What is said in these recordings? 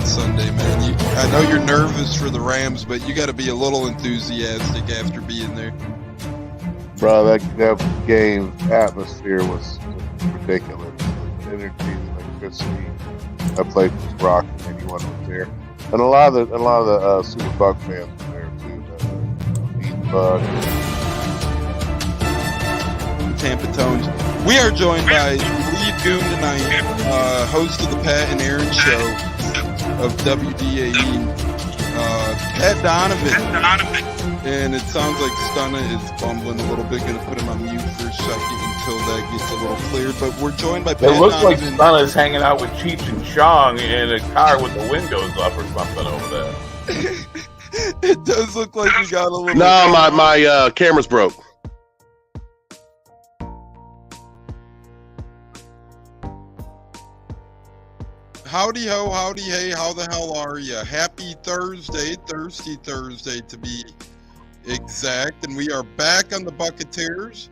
Sunday, man. I know you're nervous for the Rams, but you got to be a little enthusiastic after being there. Bro, that game atmosphere was ridiculous. The energy, the electricity. That place was rocking. Anyone was there, and a lot of the Super Buck fans were there too. The Buck. Tampa Tones. We are joined by lead goon tonight, host of the Pat and Aaron Show of WDAE, Pat Donovan. And it sounds like Stunna is bumbling a little bit. Going to put him on mute for a second until that gets a little cleared. But we're joined by Pat It looks Donovan. like Stunna's hanging out with Cheech and Chong in a car with the windows up or something over there. It does look like we got a little... No, my camera's broke. Howdy ho, howdy hey, how the hell are ya? Happy Thursday, Thirsty Thursday to be exact, and we are back on the Buccateers.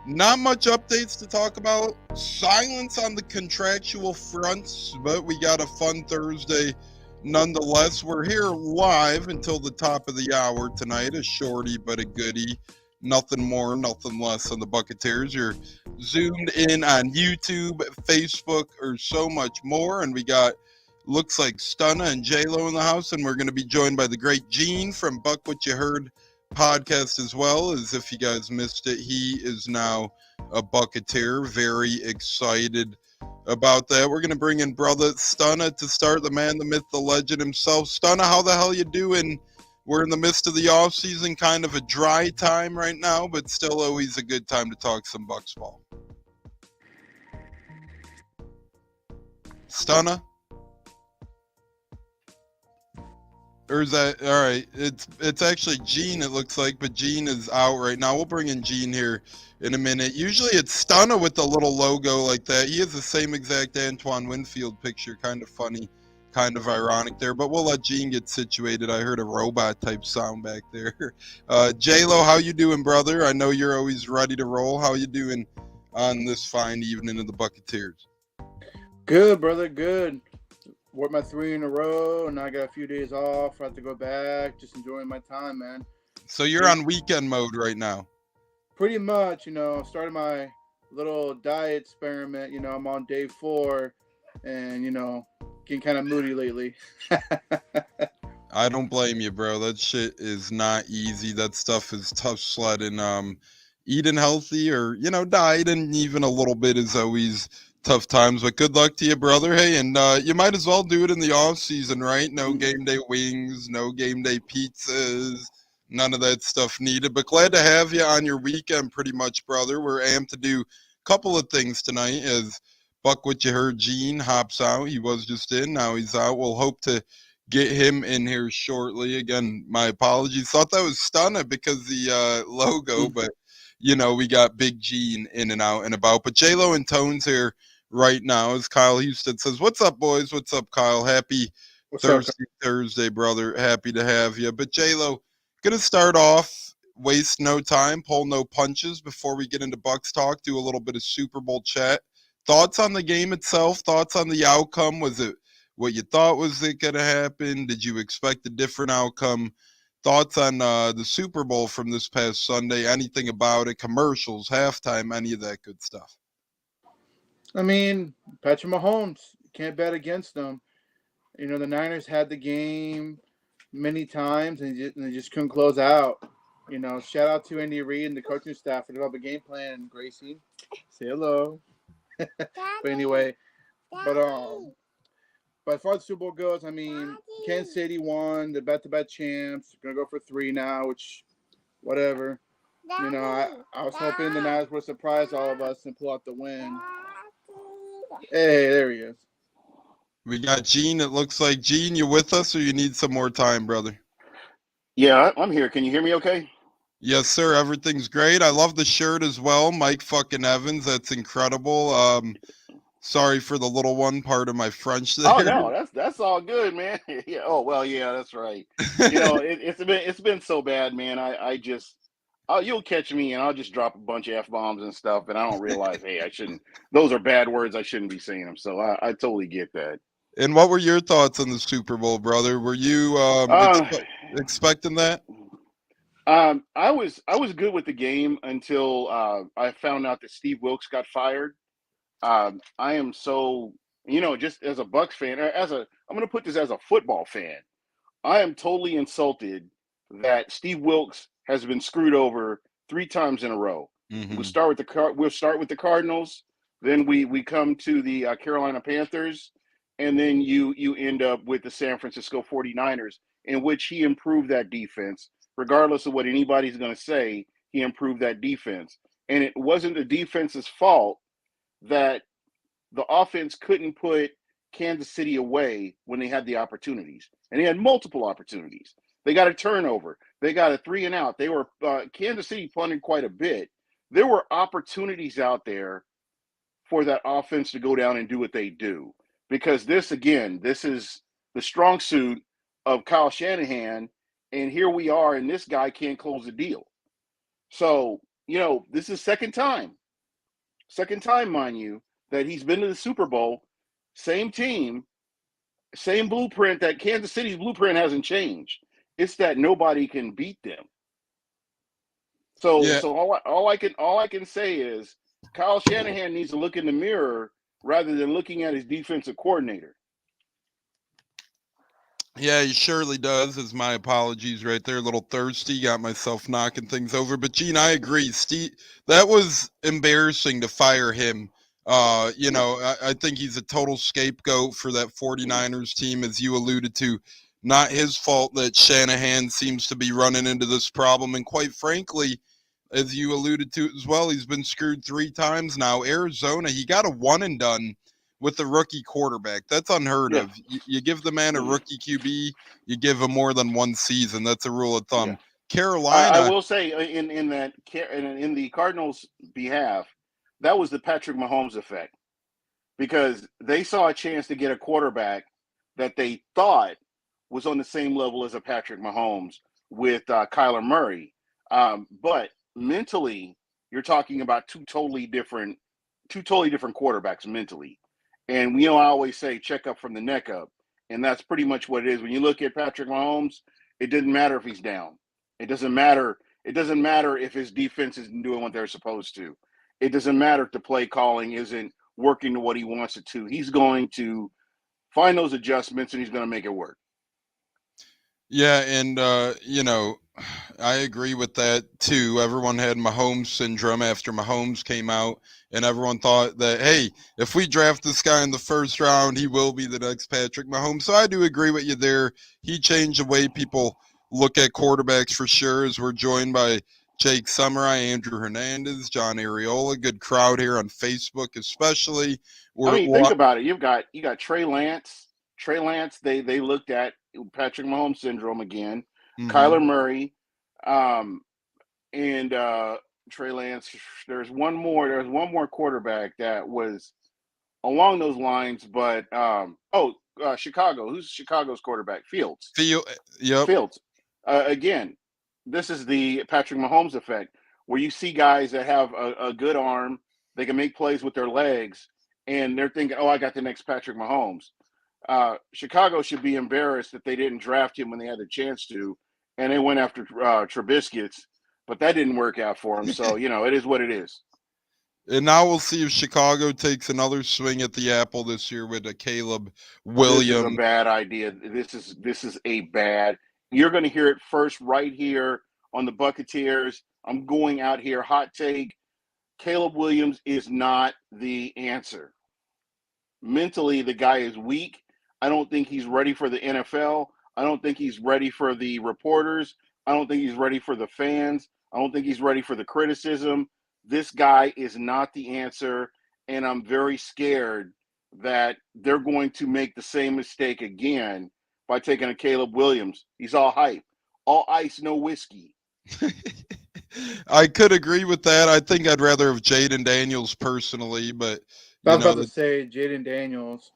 Not much updates to talk about. Silence on the contractual fronts, but we got a fun Thursday nonetheless. We're here live until the top of the hour tonight, a shorty but a goodie. Nothing more, nothing less on the Buccateers. You're zoomed in on YouTube, Facebook, or so much more. And we got, looks like Stunna and J-Lo in the house. And we're going to be joined by the great Gene from Buck What You Heard podcast as well. As if you guys missed it, he is now a Buccateer. Very excited about that. We're going to bring in brother Stunna to start, the man, the myth, the legend himself. Stunna, how the hell you doing? We're in the midst of the offseason, kind of a dry time right now, but still always a good time to talk some Bucs ball. Stunna? Or is that, all right, it's actually Gene, it looks like, but Gene is out right now. We'll bring in Gene here in a minute. Usually it's Stunna with the little logo like that. He has the same exact Antoine Winfield picture, kind of funny. Kind of ironic there, but we'll let Gene get situated. I heard a robot type sound back there. J-Lo, how you doing, brother? I know you're always ready to roll. How you doing on this fine evening of the Buccateers? Good, brother, good. Worked my 3 in a row, and I got a few days off. I have to go back. Just enjoying my time, man. So you're on weekend mode right now? Pretty much, started my little diet experiment. I'm on day 4, and, getting kind of moody lately. I don't blame you, bro. That shit is not easy. That stuff is tough sledding. Eating healthy or, dieting even a little bit is always tough times. But good luck to you, brother. Hey, and you might as well do it in the off season, right? No game day wings, no game day pizzas, none of that stuff needed. But glad to have you on your weekend pretty much, brother. We're amped to do a couple of things tonight as Buck What You Heard Gene hops out. He was just in, now he's out. We'll hope to get him in here shortly. Again, my apologies. Thought that was Stunna because the logo, but we got Big Gene in and out and about. But J-Lo and Tones here right now, as Kyle Houston says, "What's up, boys? What's up, Kyle? Happy Thursday, brother. Happy to have you." But J-Lo, gonna start off, waste no time, pull no punches before we get into Bucs talk. Do a little bit of Super Bowl chat. Thoughts on the game itself? Thoughts on the outcome? Was it what you thought was it going to happen? Did you expect a different outcome? Thoughts on the Super Bowl from this past Sunday? Anything about it? Commercials, halftime, any of that good stuff? I mean, Patrick Mahomes, can't bet against them. The Niners had the game many times, and they just couldn't close out. Shout out to Andy Reid and the coaching staff for developing a game plan. Gracie, say hello. But anyway, but as far as the Super Bowl goes, I mean, Kansas City won, the back-to-back champs. Gonna go for 3 now, which, whatever. I was hoping the Niners would surprise all of us and pull out the win. Hey, there he is. We got Gene. It looks like Gene, you with us, or you need some more time, brother? Yeah, I'm here. Can you hear me okay? Yes, sir. Everything's great. I love the shirt as well. Mike fucking Evans. That's incredible. Sorry for the little one part of my French there. Oh no, that's all good, man. Yeah. Oh well, yeah, that's right. It's been so bad, man. You'll catch me and I'll just drop a bunch of F-bombs and stuff, and I don't realize, hey, I shouldn't. Those are bad words. I shouldn't be saying them. So I totally get that. And what were your thoughts on the Super Bowl, brother? Were you Uh, expecting that? I was good with the game until I found out that Steve Wilkes got fired. I am so, just as a Bucks fan, or I'm going to put this as a football fan. I am totally insulted that Steve Wilkes has been screwed over 3 times in a row. We'll Hmm. start with the Cardinals, then we come to the Carolina Panthers, and then you end up with the San Francisco 49ers, in which he improved that defense. Regardless of what anybody's going to say, he improved that defense. And it wasn't the defense's fault that the offense couldn't put Kansas City away when they had the opportunities, and they had multiple opportunities. They got a turnover. They got a 3-and-out. They were Kansas City punted quite a bit. There were opportunities out there for that offense to go down and do what they do. Because this is the strong suit of Kyle Shanahan, and here we are, and this guy can't close the deal. So this is second time, mind you, that he's been to the Super Bowl. Same team, same blueprint. That Kansas City's blueprint hasn't changed. It's that nobody can beat them. So Yeah, so all I can say is Kyle Shanahan needs to look in the mirror rather than looking at his defensive coordinator. yeah, he surely does. As my apologies right there. A little thirsty, got myself knocking things over. But Gene, I agree. Steve, that was embarrassing to fire him. I think he's a total scapegoat for that 49ers team, as you alluded to. Not his fault that Shanahan seems to be running into this problem. And quite frankly, as you alluded to as well, he's been screwed 3 times now. Arizona, he got a one and done with the rookie quarterback. That's unheard Yeah, of. You give the man a mm, rookie QB, you give him more than one season. That's a rule of yeah. thumb. I Carolina, will say in the Cardinals' behalf, that was the Patrick Mahomes effect, because they saw a chance to get a quarterback that they thought was on the same level as a Patrick Mahomes with Kyler Murray. But mentally, you're talking about two totally different quarterbacks mentally. And I always say check up from the neck up, and that's pretty much what it is. When you look at Patrick Mahomes, it doesn't matter if he's down. It doesn't matter. It doesn't matter if his defense isn't doing what they're supposed to. It doesn't matter if the play calling isn't working to what he wants it to. He's going to find those adjustments and he's going to make it work. yeah, and I agree with that too. Everyone had Mahomes syndrome after Mahomes came out, and everyone thought that, hey, if we draft this guy in the first round, he will be the next Patrick Mahomes. So I do agree with you there. He changed the way people look at quarterbacks for sure. As we're joined by Jake Summerai, Andrew Hernandez, John Ariola, good crowd here on Facebook, especially. I We're mean, think about it. You got Trey Lance. Trey Lance. They looked at Patrick Mahomes syndrome again. mm-hmm. Kyler Murray, um, and Trey Lance. There's one more quarterback that was along those lines, but Chicago. Who's Chicago's quarterback? Fields. Feel, yep. Fields. Again, this is the Patrick Mahomes effect, where you see guys that have a good arm, they can make plays with their legs, and they're thinking, "Oh, I got the next Patrick Mahomes." Chicago should be embarrassed that they didn't draft him when they had the chance to, and they went after Trubisky's, but that didn't work out for him. So it is what it is. And now we'll see if Chicago takes another swing at the apple this year with a Caleb This is a Williams. bad idea. This is a bad. You're going to hear it first right here on the Buccateers. I'm going out here, hot take. Caleb Williams is not the answer. Mentally, the guy is weak. I don't think he's ready for the NFL. I don't think he's ready for the reporters. I don't think he's ready for the fans. I don't think he's ready for the criticism. This guy is not the answer, and I'm very scared that they're going to make the same mistake again by taking a Caleb Williams. He's all hype, all ice, no whiskey. I could agree with that. I think I'd rather have Jaden Daniels personally, but I you was know, about to say Jaden Daniels.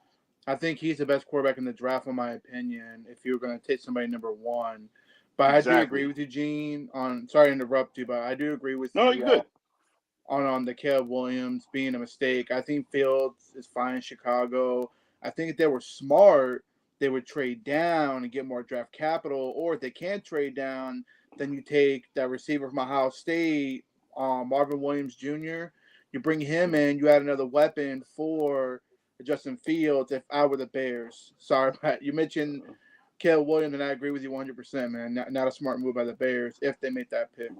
I think he's the best quarterback in the draft, in my opinion, if you were going to take somebody number one. But I do agree Exactly. with you, Gene. Sorry to interrupt you, but I do agree with No, you you're good. on the Caleb Williams being a mistake. I think Fields is fine in Chicago. I think if they were smart, they would trade down and get more draft capital. Or if they can't trade down, then you take that receiver from Ohio State, Marvin Williams Jr. You bring him in, you add another weapon for Justin Fields. If I were the Bears, sorry, Pat, you mentioned Caleb Williams, and I agree with you 100%, man. Not a smart move by the Bears if they make that pick.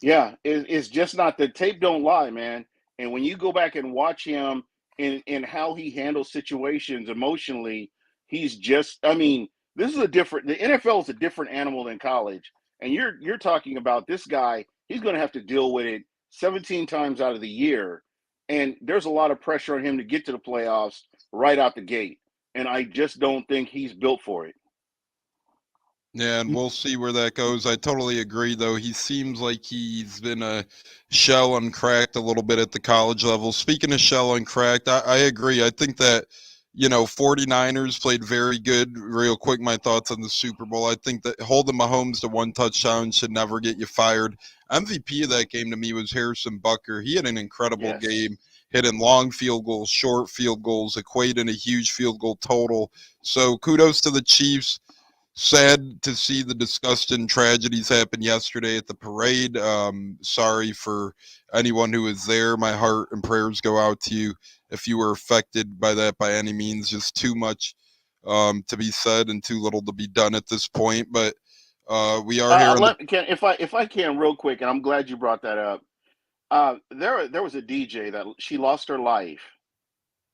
Yeah, it's just not, the tape don't lie, man. And when you go back and watch him in how he handles situations emotionally, he's just, I mean, this is the NFL is a different animal than college. And you're talking about this guy, he's going to have to deal with it 17 times out of the year. And there's a lot of pressure on him to get to the playoffs right out the gate. And I just don't think he's built for it. Yeah, and we'll see where that goes. I totally agree, though. He seems like he's been a shell uncracked a little bit at the college level. Speaking of shell uncracked, I agree. I think that, 49ers played very good. Real quick, my thoughts on the Super Bowl. I think that holding Mahomes to one touchdown should never get you fired. MVP of that game to me was Harrison Butker. He had an incredible game, hitting long field goals, short field goals, equating a huge field goal total. So kudos to the Chiefs. Sad to see the disgusting tragedies happen yesterday at the parade. Sorry for anyone who was there. My heart and prayers go out to you if you were affected by that by any means. Just too much to be said and too little to be done at this point. But we are here. If I can, real quick, and I'm glad you brought that up. There was a DJ that she lost her life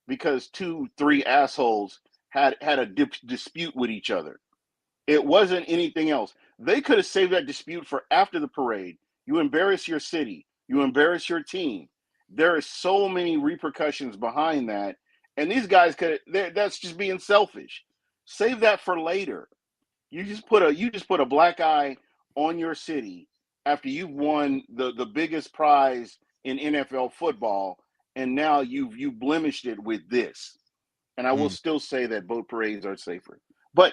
because 2-3 assholes had a dispute with each other. It wasn't anything else. They could have saved that dispute for after the parade. You embarrass your city. You embarrass your team. There are so many repercussions behind that. And these guys that's just being selfish. Save that for later. You just put a black eye on your city after you've won the biggest prize in NFL football, and now you've blemished it with this. And I will still say that boat parades are safer. But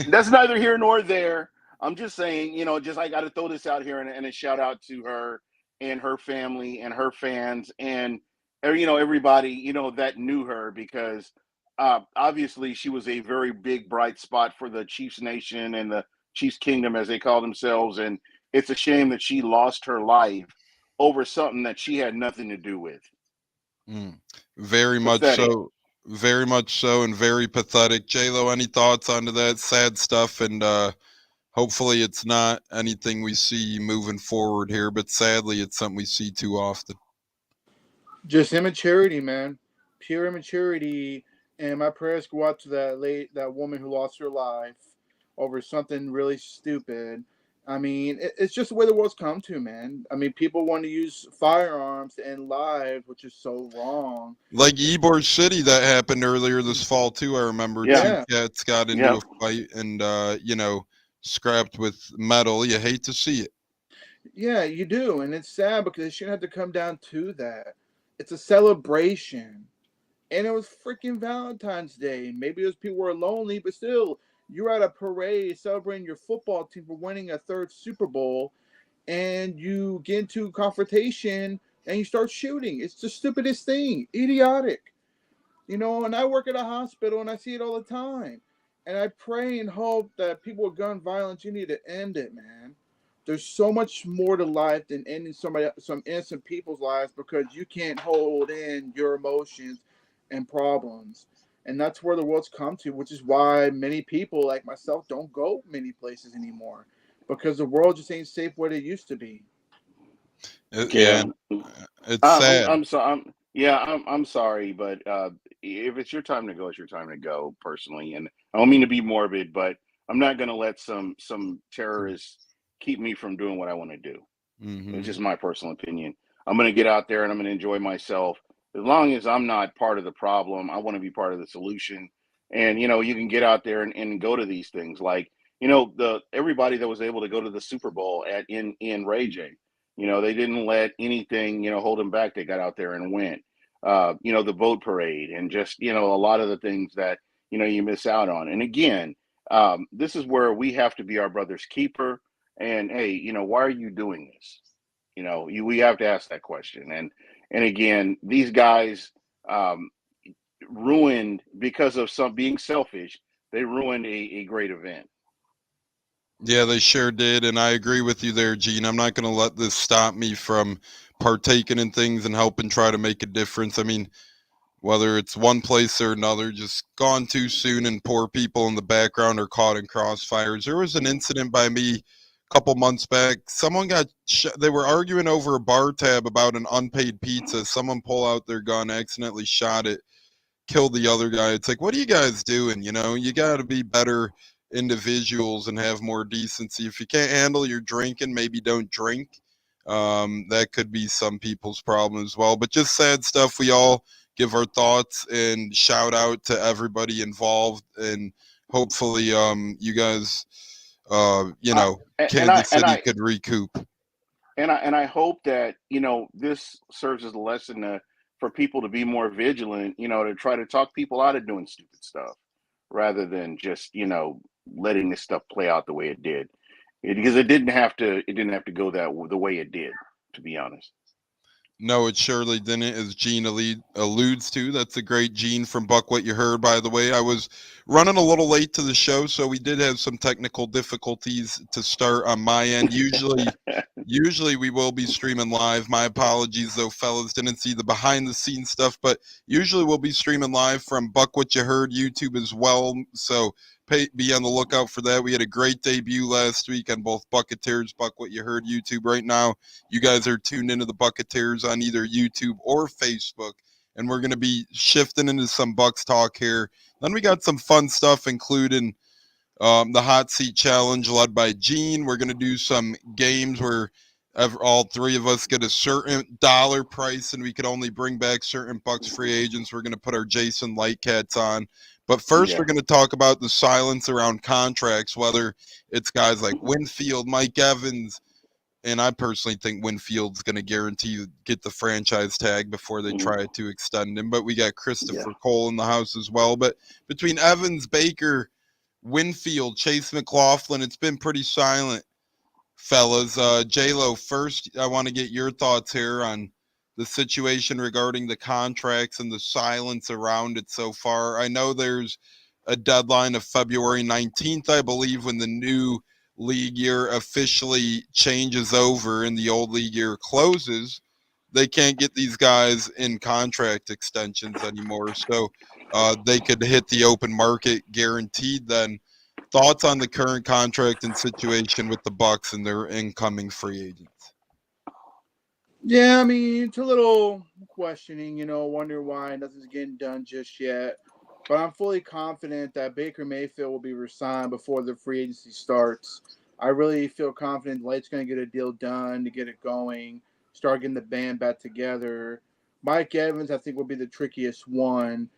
that's neither here nor there. I'm just saying, I got to throw this out here and a shout out to her and her family and her fans and, everybody, that knew her, because obviously she was a very big, bright spot for the Chiefs Nation and the Chiefs Kingdom, as they call themselves. And it's a shame that she lost her life over something that she had nothing to do with. Very much so. Very much so, and very pathetic. J-Lo, any thoughts onto that sad stuff? And hopefully it's not anything we see moving forward here, but sadly it's something we see too often. Just immaturity, man. Pure immaturity. And my prayers go out to that woman who lost her life over something really stupid. I mean, it's just the way the world's come to, man. I mean, people want to use firearms to end lives, which is so wrong. Like Ybor City, that happened earlier this fall, too. I remember 2 cats got into a fight and, scrapped with metal. You hate to see it. Yeah, you do. And it's sad because it shouldn't have to come down to that. It's a celebration. And it was freaking Valentine's Day. Maybe those people were lonely, but still, you're at a parade celebrating your football team for winning a third Super Bowl, and you get into confrontation and you start shooting. It's the stupidest thing. Idiotic. And I work at a hospital and I see it all the time. And I pray and hope that people with gun violence, you need to end it, man. There's so much more to life than ending some innocent people's lives because you can't hold in your emotions and problems. And that's where the world's come to, which is why many people like myself don't go many places anymore, because the world just ain't safe what it used to be. It's sad. I'm sorry. I'm sorry, but if it's your time to go, it's your time to go. Personally, and I don't mean to be morbid, but I'm not going to let some terrorists keep me from doing what I want to do. It's just my personal opinion. I'm going to get out there and I'm going to enjoy myself. As long as I'm not part of the problem, I want to be part of the solution. And, you can get out there and go to these things. Like, everybody that was able to go to the Super Bowl in Ray J, they didn't let anything, hold them back. They got out there and went, the boat parade and just, a lot of the things that, you miss out on. And again, this is where we have to be our brother's keeper. And, hey, why are you doing this? We have to ask that question. And again, these guys, ruined because of some being selfish. They ruined a great event. Yeah, they sure did, and I agree with you there, Gene. I'm not going to let this stop me from partaking in things and helping try to make a difference. I mean, whether it's one place or another, just gone too soon and poor people in the background are caught in crossfires. There was an incident by me a couple months back. Someone got they were arguing over a bar tab about an unpaid pizza. Someone pulled out their gun, accidentally shot it, killed the other guy. It's like, what are you guys doing? You know, you got to be better individuals and have more decency. If you can't handle your drinking, maybe don't drink. That could be some people's problem as well. But just sad stuff. We all give our thoughts and shout out to everybody involved, and hopefully, you guys, you Uh, know, and I Kansas and City I could recoup. and I hope that this serves as a lesson for people to be more vigilant. To try to talk people out of doing stupid stuff rather than just letting this stuff play out the way it did. Because it didn't have to. It didn't have to go the way it did. To be honest. No, it surely didn't, as Gene alludes to. That's a great Gene from Buck What You Heard, by the way. I was running a little late to the show, so we did have some technical difficulties to start on my end. Usually we will be streaming live. My apologies, though, fellas. Didn't see the behind-the-scenes stuff, but usually we'll be streaming live from Buck What You Heard YouTube as well, so be on the lookout for that. We had a great debut last week on both Buccateers, Buck What You Heard YouTube. Right now, you guys are tuned into the Buccateers on either YouTube or Facebook, and we're going to be shifting into some Bucks talk here. Then we got some fun stuff, including the hot seat challenge led by Gene. We're going to do some games where all three of us get a certain dollar price, and we could only bring back certain Bucks free agents. We're going to put our Jason Lightcats on. But first, Yeah. we're going to talk about the silence around contracts, whether it's guys like Winfield, Mike Evans, and I personally think Winfield's going to guarantee get the franchise tag before they try to extend him. But we got Christopher Cole in the house as well. But between Evans, Baker, Winfield, Chase McLaughlin, it's been pretty silent, fellas. J-Lo, first, I want to get your thoughts here on the situation regarding the contracts and the silence around it so far. I know there's a deadline of February 19th, I believe, when the new league year officially changes over and the old league year closes. They can't get these guys in contract extensions anymore, so they could hit the open market guaranteed then. Thoughts on the current contract and situation with the Bucks and their incoming free agents? Yeah, I mean, it's a little questioning, wonder why nothing's getting done just yet. But I'm fully confident that Baker Mayfield will be resigned before the free agency starts. I really feel confident Light's going to get a deal done to get it going, start getting the band back together. Mike Evans, I think, will be the trickiest one.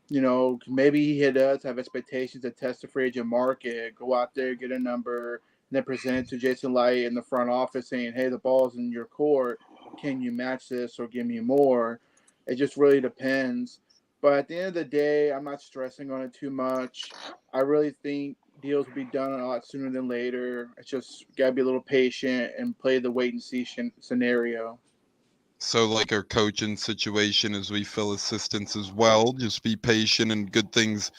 Maybe he does have expectations to test the free agent market, go out there, get a number, and then present it to Jason Light in the front office saying, hey, the ball's in your court. Can you match this or give me more? It just really depends. But at the end of the day, I'm not stressing on it too much. I really think deals will be done a lot sooner than later. It's just got to be a little patient and play the wait and see scenario. So, like our coaching situation, as we fill assistants as well, just be patient and good things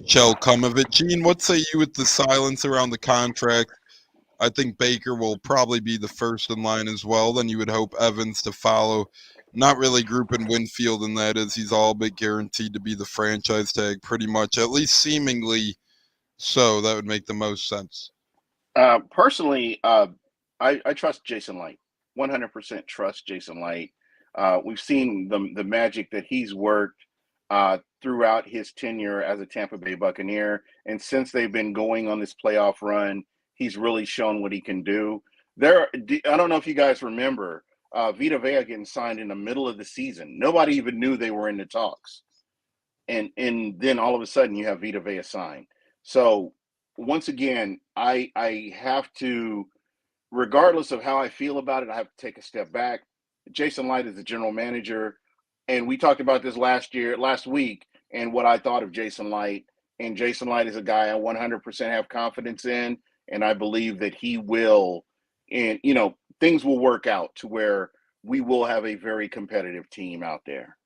shall come of it. Gene, what say you with the silence around the contract? I think Baker will probably be the first in line as well. Then you would hope Evans to follow. Not really grouping Winfield in that, as he's all but guaranteed to be the franchise tag, pretty much, at least seemingly so. That would make the most sense. Personally, I trust Jason Light. 100% trust Jason Light. We've seen the magic that he's worked throughout his tenure as a Tampa Bay Buccaneer, and since they've been going on this playoff run, he's really shown what he can do. I don't know if you guys remember Vita Vea getting signed in the middle of the season. Nobody even knew they were in the talks, and then all of a sudden you have Vita Vea signed. So once again, I have to, regardless of how I feel about it, I have to take a step back. Jason Light is the general manager, and we talked about this last week, and what I thought of Jason Light. And Jason Light is a guy I 100% have confidence in, and I believe that he will, and things will work out to where we will have a very competitive team out there.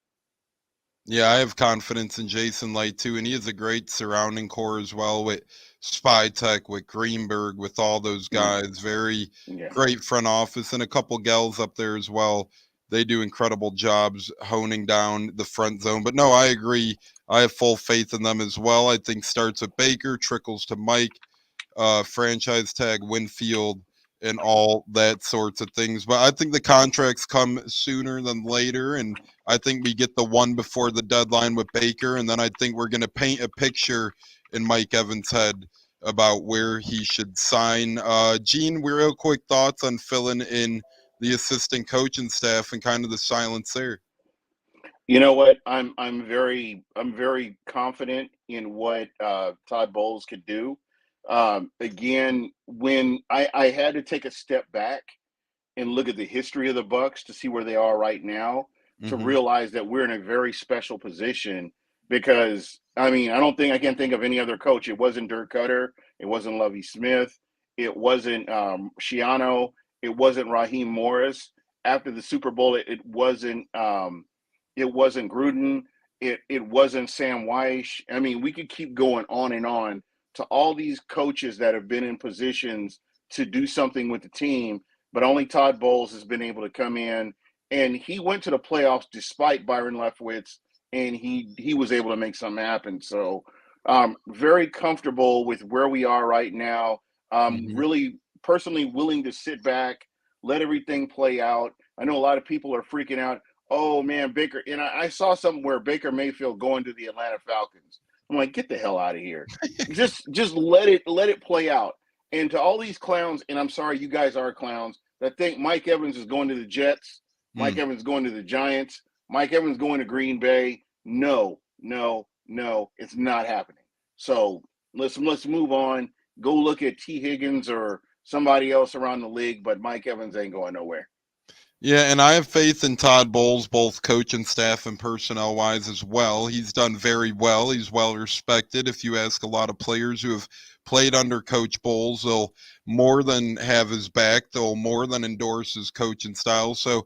Yeah, I have confidence in Jason Light too, and he has a great surrounding core as well with Spytech, with Greenberg, with all those guys. Very Yeah. great front office, and a couple gals up there as well. They do incredible jobs honing down the front zone. But no, I agree. I have full faith in them as well. I think starts with Baker, trickles to Mike, franchise tag Winfield, and all that sorts of things. But I think the contracts come sooner than later, and I think we get the one before the deadline with Baker, and then I think we're going to paint a picture in Mike Evans' head about where he should sign. Gene, real quick thoughts on filling in the assistant coaching staff and kind of the silence there. You know what? I'm very confident in what Todd Bowles could do. Again, when I had to take a step back and look at the history of the Bucks to see where they are right now, to Mm-hmm. realize that we're in a very special position. Because I mean, I can't think of any other coach. It wasn't Dirk Cutter, it wasn't Lovie Smith, it wasn't Shiano, it wasn't Raheem Morris. After the Super Bowl, it wasn't Gruden, it wasn't Sam Weish. I mean, we could keep going on and on to all these coaches that have been in positions to do something with the team, but only Todd Bowles has been able to come in, and he went to the playoffs despite Byron Leftwich, and he was able to make something happen. So, very comfortable with where we are right now. Mm-hmm. Really, personally willing to sit back, let everything play out. I know a lot of people are freaking out. Oh man, Baker, and I saw something where Baker Mayfield going to the Atlanta Falcons. I'm like, get the hell out of here. Just let it play out. And to all these clowns, and I'm sorry, you guys are clowns, that think Mike Evans is going to the Jets, Mike Mm. Evans going to the Giants, Mike Evans going to Green Bay. No, no, no, it's not happening. So let's move on. Go look at T. Higgins or somebody else around the league, but Mike Evans ain't going nowhere. Yeah, and I have faith in Todd Bowles, both coach and staff and personnel wise as well. He's done very well. He's well respected. If you ask a lot of players who have played under Coach Bowles, they'll more than have his back. They'll more than endorse his coaching style. So,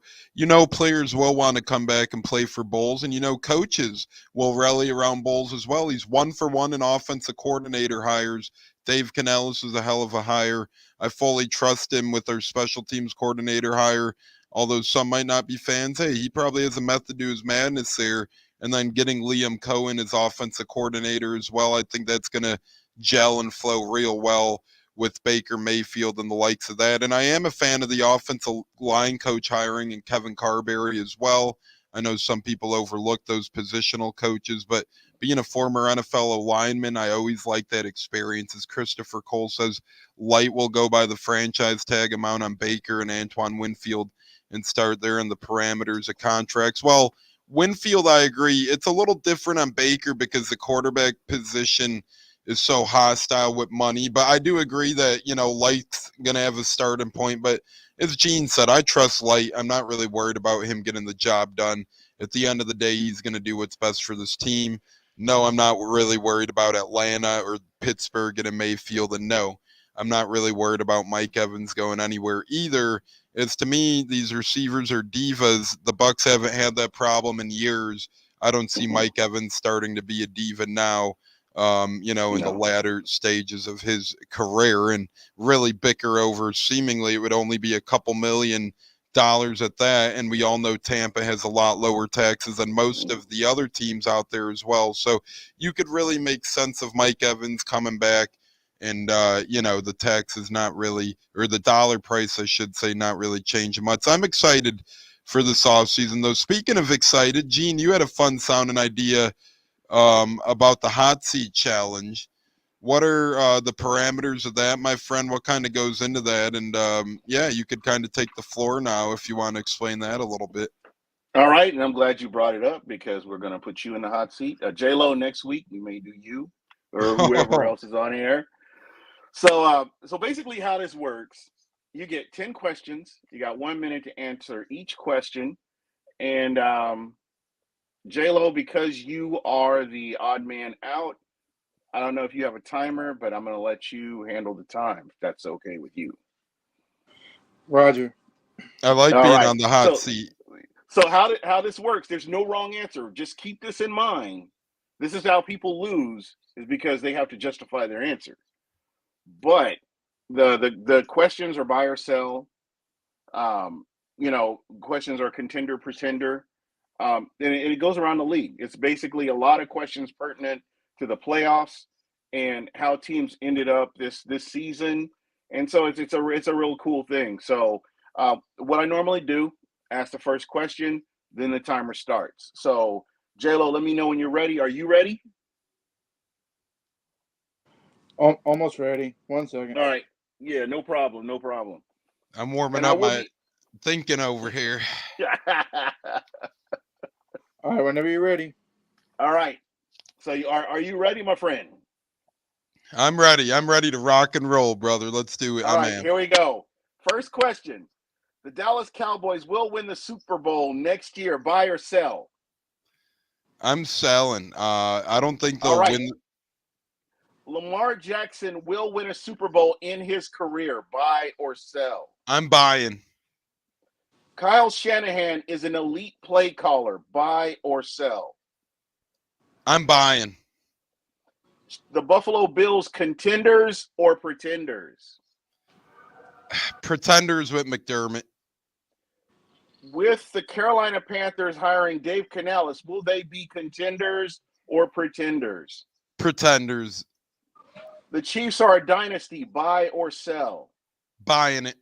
players will want to come back and play for Bowles, and coaches will rally around Bowles as well. He's 1-for-1 in offensive coordinator hires. Dave Canellis is a hell of a hire. I fully trust him with our special teams coordinator hire. Although some might not be fans, hey, he probably has a method to his madness there. And then getting Liam Cohen as offensive coordinator as well, I think that's going to gel and flow real well with Baker Mayfield and the likes of that. And I am a fan of the offensive line coach hiring and Kevin Carberry as well. I know some people overlook those positional coaches, but being a former NFL lineman, I always like that experience. As Christopher Cole says, Light will go by the franchise tag amount on Baker and Antoine Winfield and start there in the parameters of contracts. Well, Winfield, I agree. It's a little different on Baker because the quarterback position is so hostile with money. But I do agree that, Light's going to have a starting point. But as Gene said, I trust Light. I'm not really worried about him getting the job done. At the end of the day, he's going to do what's best for this team. No, I'm not really worried about Atlanta or Pittsburgh and Mayfield. And no, I'm not really worried about Mike Evans going anywhere either. It's, to me, these receivers are divas. The Bucks haven't had that problem in years. I don't see Mike Evans starting to be a diva now, in the No. latter stages of his career and really bicker over seemingly it would only be a couple $1 million at that. And we all know Tampa has a lot lower taxes than most of the other teams out there as well. So you could really make sense of Mike Evans coming back. And, the tax is not really, or the dollar price, I should say, not really changing much. I'm excited for this offseason, though. Speaking of excited, Gene, you had a fun sounding idea about the hot seat challenge. What are the parameters of that, my friend? What kind of goes into that? And, you could kind of take the floor now if you want to explain that a little bit. All right, and I'm glad you brought it up because we're going to put you in the hot seat. J-Lo next week, we may do you or whoever else is on air. So basically how this works, you get 10 questions. You got 1 minute to answer each question. And J-Lo, because you are the odd man out, I don't know if you have a timer, but I'm going to let you handle the time, if that's okay with you. Roger. I like All being right. on the hot seat. So how this works? There's no wrong answer. Just keep this in mind. This is how people lose, is because they have to justify their answer. But the questions are buy or sell. Questions are contender, pretender, and it goes around the league. It's basically a lot of questions pertinent to the playoffs and how teams ended up this season. And so it's a real cool thing. So what I normally do, ask the first question, then the timer starts. So J-Lo, let me know when you're ready. Are you ready? Almost ready. 1 second. All right. Yeah, no problem. I'm warming And I up will my thinking over here. All right, whenever you're ready. All right. So are you ready, my friend? I'm ready. I'm ready to rock and roll, brother. Let's do it. All right, here we go. First question. The Dallas Cowboys will win the Super Bowl next year. Buy or sell? I'm selling. I don't think All they'll right. win. Lamar Jackson will win a Super Bowl in his career. Buy or sell? I'm buying. Kyle Shanahan is an elite play caller. Buy or sell? I'm buying. The Buffalo Bills contenders or pretenders? Pretenders with McDermott. With the Carolina Panthers hiring Dave Canales, will they be contenders or pretenders? Pretenders. The Chiefs are a dynasty. Buy or sell? Buying it.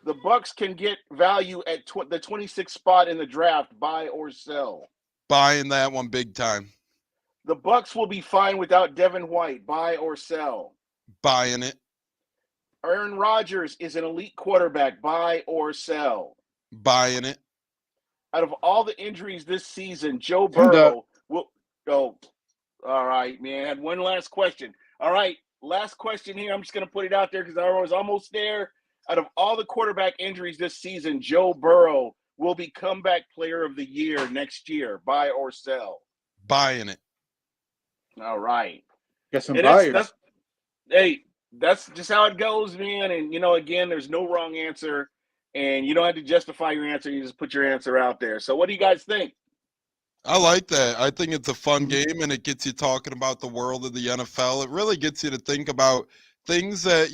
The Bucs can get value at the 26th spot in the draft. Buy or sell? Buying that one big time. The Bucs will be fine without Devin White. Buy or sell? Buying it. Aaron Rodgers is an elite quarterback. Buy or sell? Buying it. Out of all the injuries this season, Joe Burrow will go. All right, man. One last question. All right, last question here. I'm just going to put it out there because I was almost there. Out of all the quarterback injuries this season, Joe Burrow will be comeback player of the year next year. Buy or sell? Buying it. All right. Get some buyers. That's just how it goes, man. And, again, there's no wrong answer. And you don't have to justify your answer. You just put your answer out there. So what do you guys think? I like that. I think it's a fun game, and it gets you talking about the world of the NFL. It really gets you to think about things that,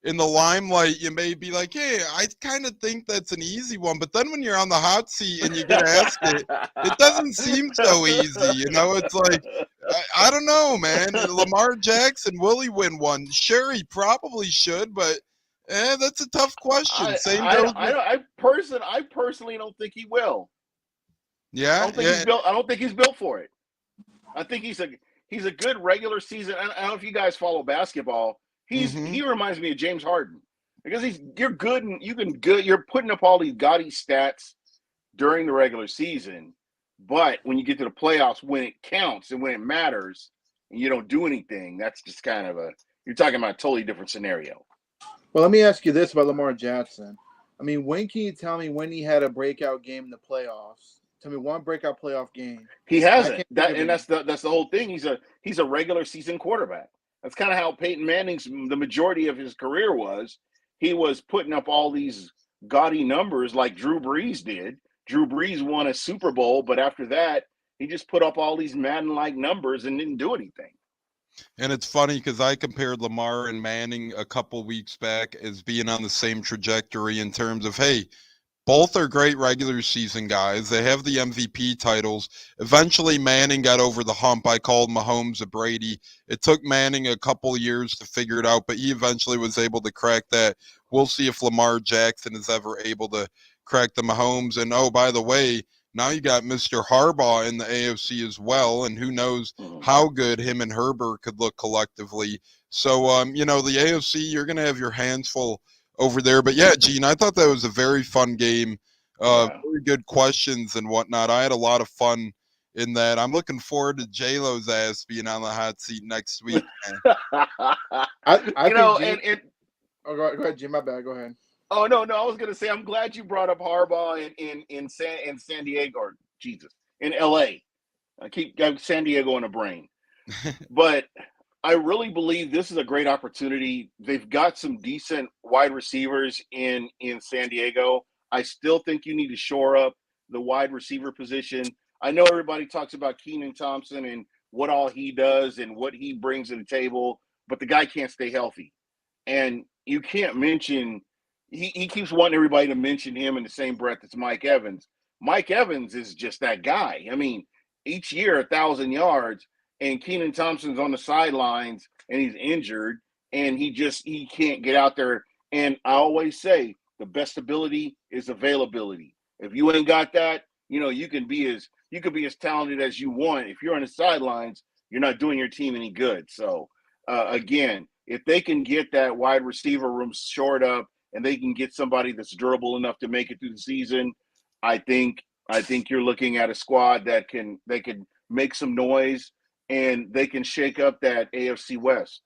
in the limelight, you may be like, hey, I kind of think that's an easy one. But then when you're on the hot seat and you get asked it, it doesn't seem so easy. It's like, I don't know, man. Lamar Jackson, will he win one? Sure, he probably should, but that's a tough question. I personally don't think he will. Yeah, I don't think he's built for it. I think he's a good regular season. I don't know if you guys follow basketball. He reminds me of James Harden because you're good and you're putting up all these gaudy stats during the regular season, but when you get to the playoffs, when it counts and when it matters, and you don't do anything, that's just kind of you're talking about a totally different scenario. Well, let me ask you this about Lamar Jackson. I mean, when can you tell me when he had a breakout game in the playoffs? Tell me one breakout playoff game. He hasn't. That's the whole thing. He's a regular season quarterback. That's kind of how Peyton Manning's the majority of his career was. He was putting up all these gaudy numbers like Drew Brees did. Drew Brees won a Super Bowl, but after that, he just put up all these Madden-like numbers and didn't do anything. And it's funny because I compared Lamar and Manning a couple weeks back as being on the same trajectory in terms of, hey, both are great regular season guys. They have the MVP titles. Eventually, Manning got over the hump. I called Mahomes a Brady. It took Manning a couple years to figure it out, but he eventually was able to crack that. We'll see if Lamar Jackson is ever able to crack the Mahomes. And, oh, by the way, now you got Mr. Harbaugh in the AFC as well, and who knows how good him and Herbert could look collectively. So, the AFC, you're going to have your hands full over there. But yeah, Gene, I thought that was a very fun game. Very good questions and whatnot. I had a lot of fun in that. I'm looking forward to J-Lo's ass being on the hot seat next week. Go ahead, Jim. My bad. Go ahead. Oh no! I was gonna say I'm glad you brought up Harbaugh in San Diego, or Jesus, in LA. I keep San Diego in the brain, but I really believe this is a great opportunity. They've got some decent wide receivers in San Diego. I still think you need to shore up the wide receiver position. I know everybody talks about Keenan Thompson and what all he does and what he brings to the table, but the guy can't stay healthy. And you can't mention he keeps wanting everybody to mention him in the same breath as Mike Evans. Mike Evans is just that guy. I mean, each year 1,000 yards, and Keenan Thompson's on the sidelines and he's injured, and he can't get out there. And I always say the best ability is availability. If you ain't got that, you could be as talented as you want. If you're on the sidelines, you're not doing your team any good. So again, if they can get that wide receiver room shored up and they can get somebody that's durable enough to make it through the season, I think you're looking at a squad that can make some noise and they can shake up that AFC West.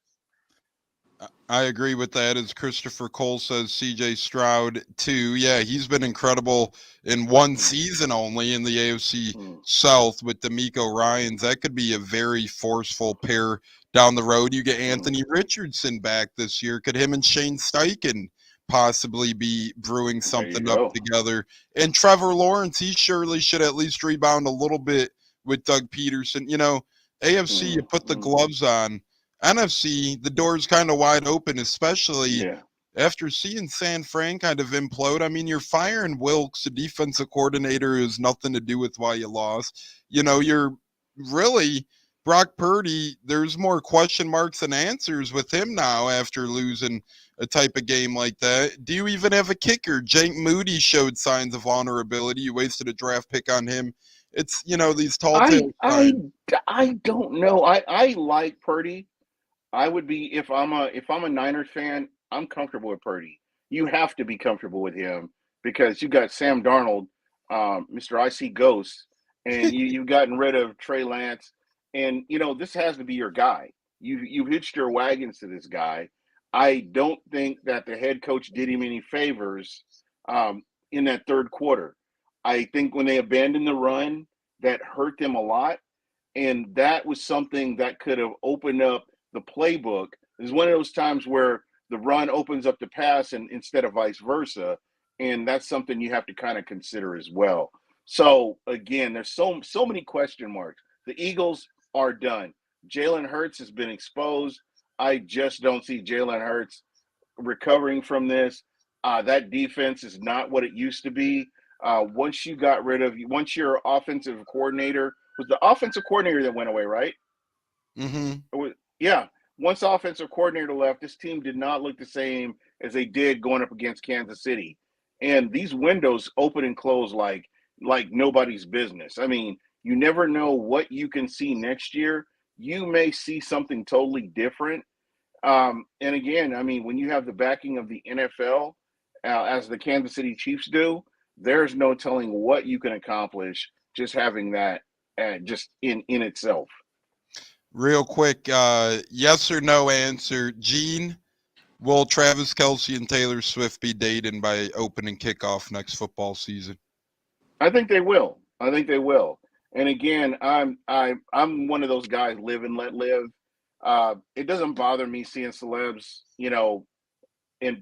I agree with that. As Christopher Cole says, CJ Stroud too. Yeah, he's been incredible in one season only in the AFC South with D'Amico Ryans. That could be a very forceful pair down the road. You get Anthony Richardson back this year. Could him and Shane Steichen possibly be brewing something up together? And Trevor Lawrence, he surely should at least rebound a little bit with Doug Peterson. AFC, you put the gloves on. NFC, the door's kind of wide open, especially after seeing San Fran kind of implode. I mean, you're firing Wilkes, the defensive coordinator, who has nothing to do with why you lost. You're really Brock Purdy. There's more question marks than answers with him now after losing a type of game like that. Do you even have a kicker? Jake Moody showed signs of vulnerability. You wasted a draft pick on him. It's, these tall tales. I don't know. I like Purdy. I would be if I'm a Niners fan, I'm comfortable with Purdy. You have to be comfortable with him because you got Sam Darnold, Mr. I See Ghosts, and you've gotten rid of Trey Lance, and this has to be your guy. You hitched your wagons to this guy. I don't think that the head coach did him any favors in that third quarter. I think when they abandoned the run, that hurt them a lot, and that was something that could have opened up the playbook. Is one of those times where the run opens up the pass and instead of vice versa, and that's something you have to kind of consider as well. So again, there's so many question marks. The Eagles are done. Jalen Hurts has been exposed. I just don't see Jalen Hurts recovering from this. That defense is not what it used to be. Once your offensive coordinator was the offensive coordinator that went away, right? Mm-hmm. Yeah. Once offensive coordinator left, this team did not look the same as they did going up against Kansas City. And these windows open and close like nobody's business. I mean, you never know what you can see next year. You may see something totally different. And again, I mean, when you have the backing of the NFL, as the Kansas City Chiefs do, there's no telling what you can accomplish just having that just in itself. Real quick, yes or no answer. Gene, will Travis Kelce and Taylor Swift be dating by opening kickoff next football season? I think they will. And again, I'm one of those guys, live and let live. It doesn't bother me seeing celebs,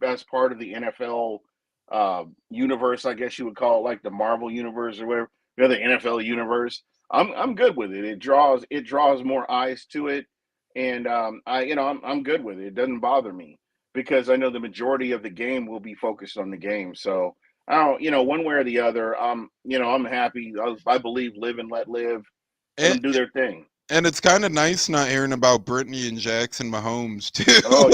as part of the NFL universe, I guess you would call it, like the Marvel universe or whatever, the NFL universe. I'm good with it. It draws more eyes to it, and I'm good with it. It doesn't bother me because I know the majority of the game will be focused on the game. So I don't, one way or the other, I'm happy. I believe live and let live. Let them do their thing. And it's kind of nice not hearing about Brittany and Jackson Mahomes too. Oh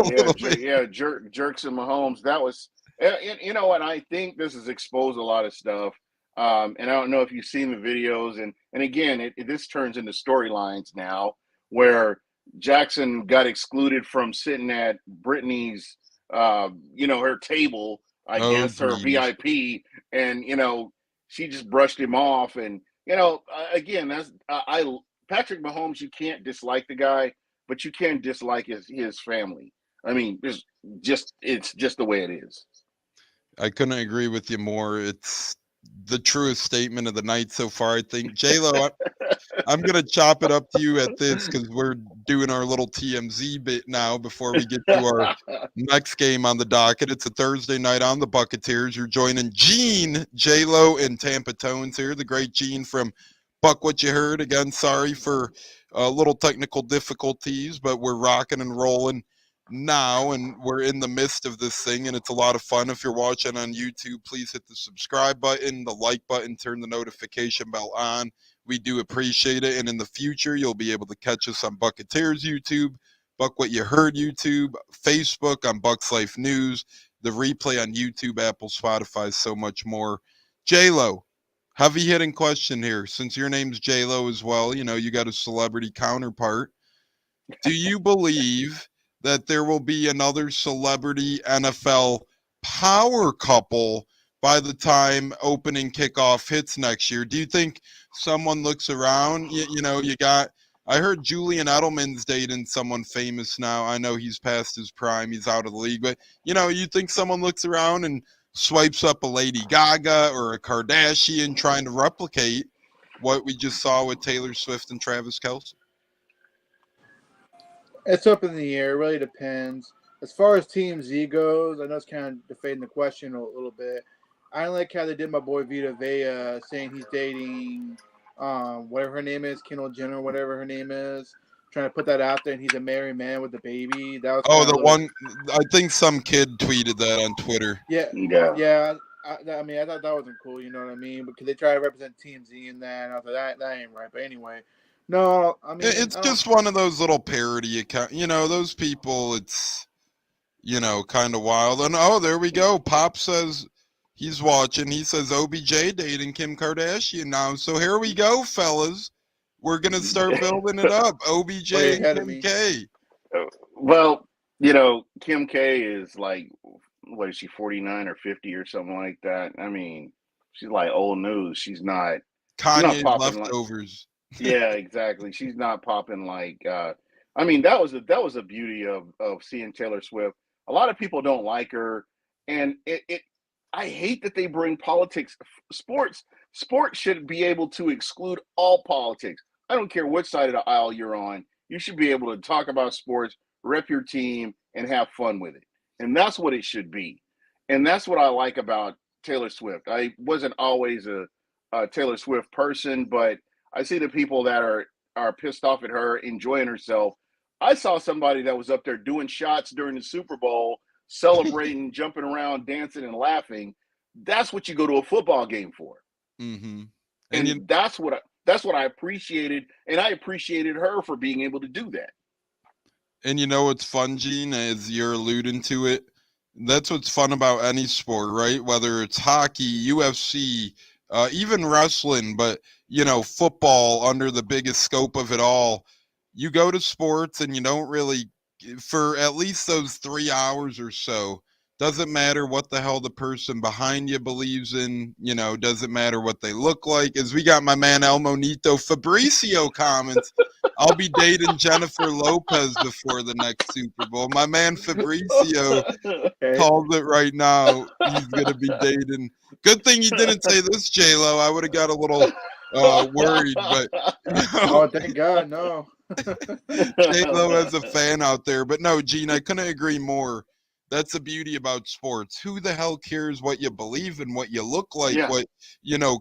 yeah, Jerks and Mahomes. That was, and I think this has exposed a lot of stuff. And I don't know if you've seen the videos, and again, this turns into storylines now, where Jackson got excluded from sitting at Brittany's, her table, I guess, her VIP, and she just brushed him off, and again, that's Patrick Mahomes. You can't dislike the guy, but you can dislike his family. I mean, it's just the way it is. I couldn't agree with you more. It's the truest statement of the night so far, I think. J-Lo, I'm going to chop it up to you at this because we're doing our little TMZ bit now before we get to our next game on the docket. It's a Thursday night on the Buccateers. You're joining Gene, J-Lo, and Tampa Tones here. The great Gene from Buck What You Heard. Again, sorry for little technical difficulties, but we're rocking and rolling now, and we're in the midst of this thing, and it's a lot of fun. If you're watching on YouTube, please hit the subscribe button, the like button, turn the notification bell on. We do appreciate it, and in the future, you'll be able to catch us on Buccateers YouTube, Buck What You Heard YouTube, Facebook, on Bucks Life News, the replay on YouTube, Apple, Spotify, so much more. J-Lo, heavy hitting question here. Since your name's J-Lo as well, you know, you got a celebrity counterpart. Do you believe that there will be another celebrity NFL power couple by the time opening kickoff hits next year? Do you think someone looks around? I heard Julian Edelman's dating someone famous now. I know he's past his prime. He's out of the league. But, you think someone looks around and swipes up a Lady Gaga or a Kardashian trying to replicate what we just saw with Taylor Swift and Travis Kelce? It's up in the air. It really depends. As far as Team Z goes, I know it's kind of defending the question a little bit. I like how they did my boy Vita Vea saying he's dating whatever her name is, Kendall Jenner, whatever her name is, trying to put that out there, and he's a married man with a baby. That was one. I think some kid tweeted that on Twitter. Yeah. I thought that wasn't cool. You know what I mean? Because they try to represent Team Z in that, and I was like, that ain't right. But anyway. No, I mean it's just one of those little parody accounts. Those people. It's kind of wild. And there we go. Pop says he's watching. He says OBJ dating Kim Kardashian now. So here we go, fellas. We're gonna start building it up. OBJ and Kim K. Well, Kim K is like, what is she, 49 or 50 or something like that? I mean, she's like old news. She's not Kanye's leftovers. Yeah, exactly. She's not popping like. I mean, that was a beauty of seeing Taylor Swift. A lot of people don't like her, and I hate that they bring politics. Sports should be able to exclude all politics. I don't care what side of the aisle you're on. You should be able to talk about sports, rep your team, and have fun with it. And that's what it should be. And that's what I like about Taylor Swift. I wasn't always a Taylor Swift person, but I see the people that are pissed off at her, enjoying herself. I saw somebody that was up there doing shots during the Super Bowl, celebrating, jumping around, dancing, and laughing. That's what you go to a football game for. Mm-hmm. And that's what I appreciated, and I appreciated her for being able to do that. And what's fun, Gene, as you're alluding to it, that's what's fun about any sport, right? Whether it's hockey, UFC, even wrestling, but football under the biggest scope of it all. You go to sports and you don't really, for at least those 3 hours or so, doesn't matter what the hell the person behind you believes in, doesn't matter what they look like. As we got my man El Monito Fabricio comments, I'll be dating Jennifer Lopez before the next Super Bowl. My man Fabricio calls it right now. He's going to be dating. Good thing you didn't say this, J-Lo. I would have got a little worried, but oh, thank God, no. J-Lo has a fan out there, but no, Gene, I couldn't agree more. That's the beauty about sports. Who the hell cares what you believe and what you look like, what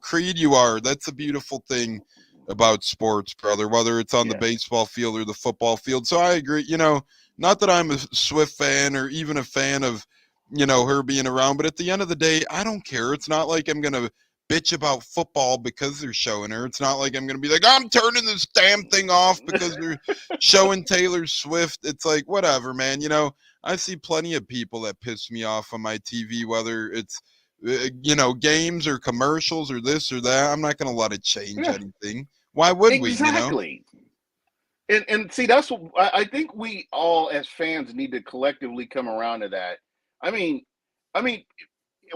creed you are? That's a beautiful thing about sports, brother, whether it's on the baseball field or the football field. So I agree, not that I'm a Swift fan or even a fan of, her being around, but at the end of the day, I don't care. It's not like I'm going to bitch about football because they're showing her. It's not like I'm going to be like, I'm turning this damn thing off because they're showing Taylor Swift. It's like, whatever, man. I see plenty of people that piss me off on my TV, whether it's, games or commercials or this or that. I'm not going to let it change anything. Why would we? Exactly. And see, that's what I think we all as fans need to collectively come around to that. I mean, when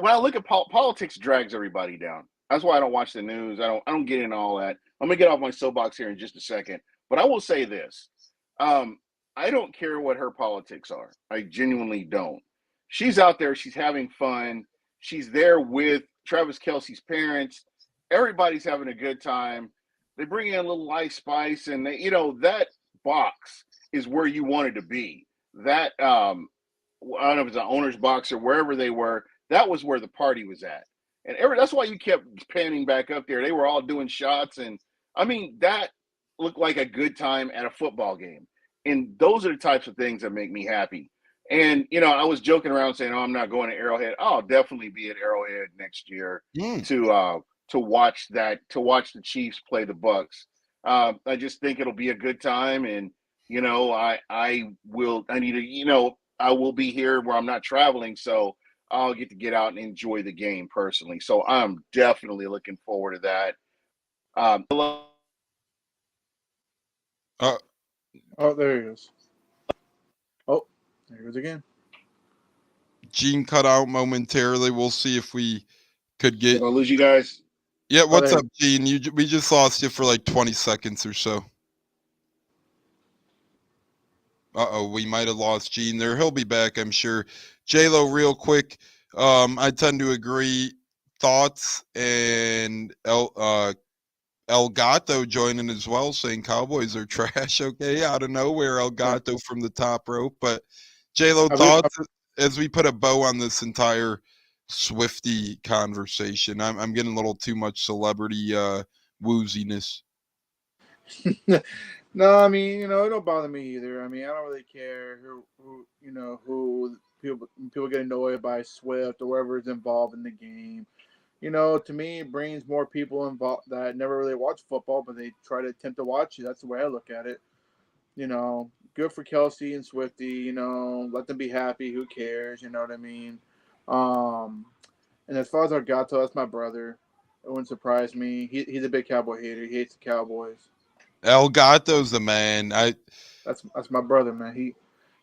I look at politics, drags everybody down. That's why I don't watch the news. I don't get into all that. I'm gonna get off my soapbox here in just a second, but I will say this: I don't care what her politics are. I genuinely don't. She's out there. She's having fun. She's there with Travis Kelce's parents. Everybody's having a good time. They bring in a little ice spice, and that box is where you wanted to be. That I don't know if it's an owner's box or wherever they were. That was where the party was at, and that's why you kept panning back up there. They were all doing shots, and I mean that looked like a good time at a football game. And those are the types of things that make me happy. And I was joking around saying, "Oh, I'm not going to Arrowhead." I'll definitely be at Arrowhead next year to watch the Chiefs play the Bucks. I just think it'll be a good time, and I will be here where I'm not traveling, so I'll get out and enjoy the game personally. So I'm definitely looking forward to that. Oh, there he is. Oh, there he goes again. Gene cut out momentarily. We'll see if we could get. I'll lose you guys. Yeah, what's up, Gene? We just lost you for like 20 seconds or so. We might have lost Gene there. He'll be back, I'm sure. J-Lo, real quick. I tend to agree. Thoughts and El Gato joining as well, saying Cowboys are trash. Okay, out of nowhere, El Gato from the top rope. But J-Lo, thoughts as we put a bow on this entire Swifty conversation? I'm getting a little too much celebrity wooziness. No, I mean, it don't bother me either. I mean, I don't really care who people get annoyed by Swift or whoever is involved in the game. To me, it brings more people involved that never really watch football, but they try to attempt to watch it. That's the way I look at it. Good for Kelsey and Swifty. Let them be happy. Who cares? You know what I mean? And as far as Argato, that's my brother. It wouldn't surprise me. He's a big Cowboy hater. He hates the Cowboys. El Gato's the man. That's my brother, man.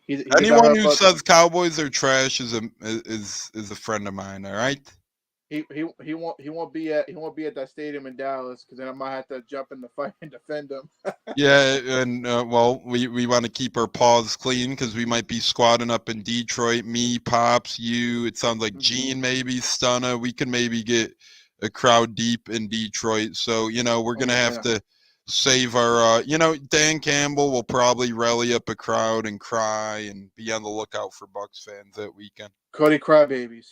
He's anyone who says Cowboys are trash is a friend of mine. All right. He won't be at that stadium in Dallas because then I might have to jump in the fight and defend him. Yeah, and we want to keep our paws clean because we might be squatting up in Detroit. Me, Pops, you. It sounds like Gene, maybe Stunna. We can maybe get a crowd deep in Detroit. So we're gonna have to save our. Dan Campbell will probably rally up a crowd and cry and be on the lookout for Bucs fans that weekend. Cody Crybabies.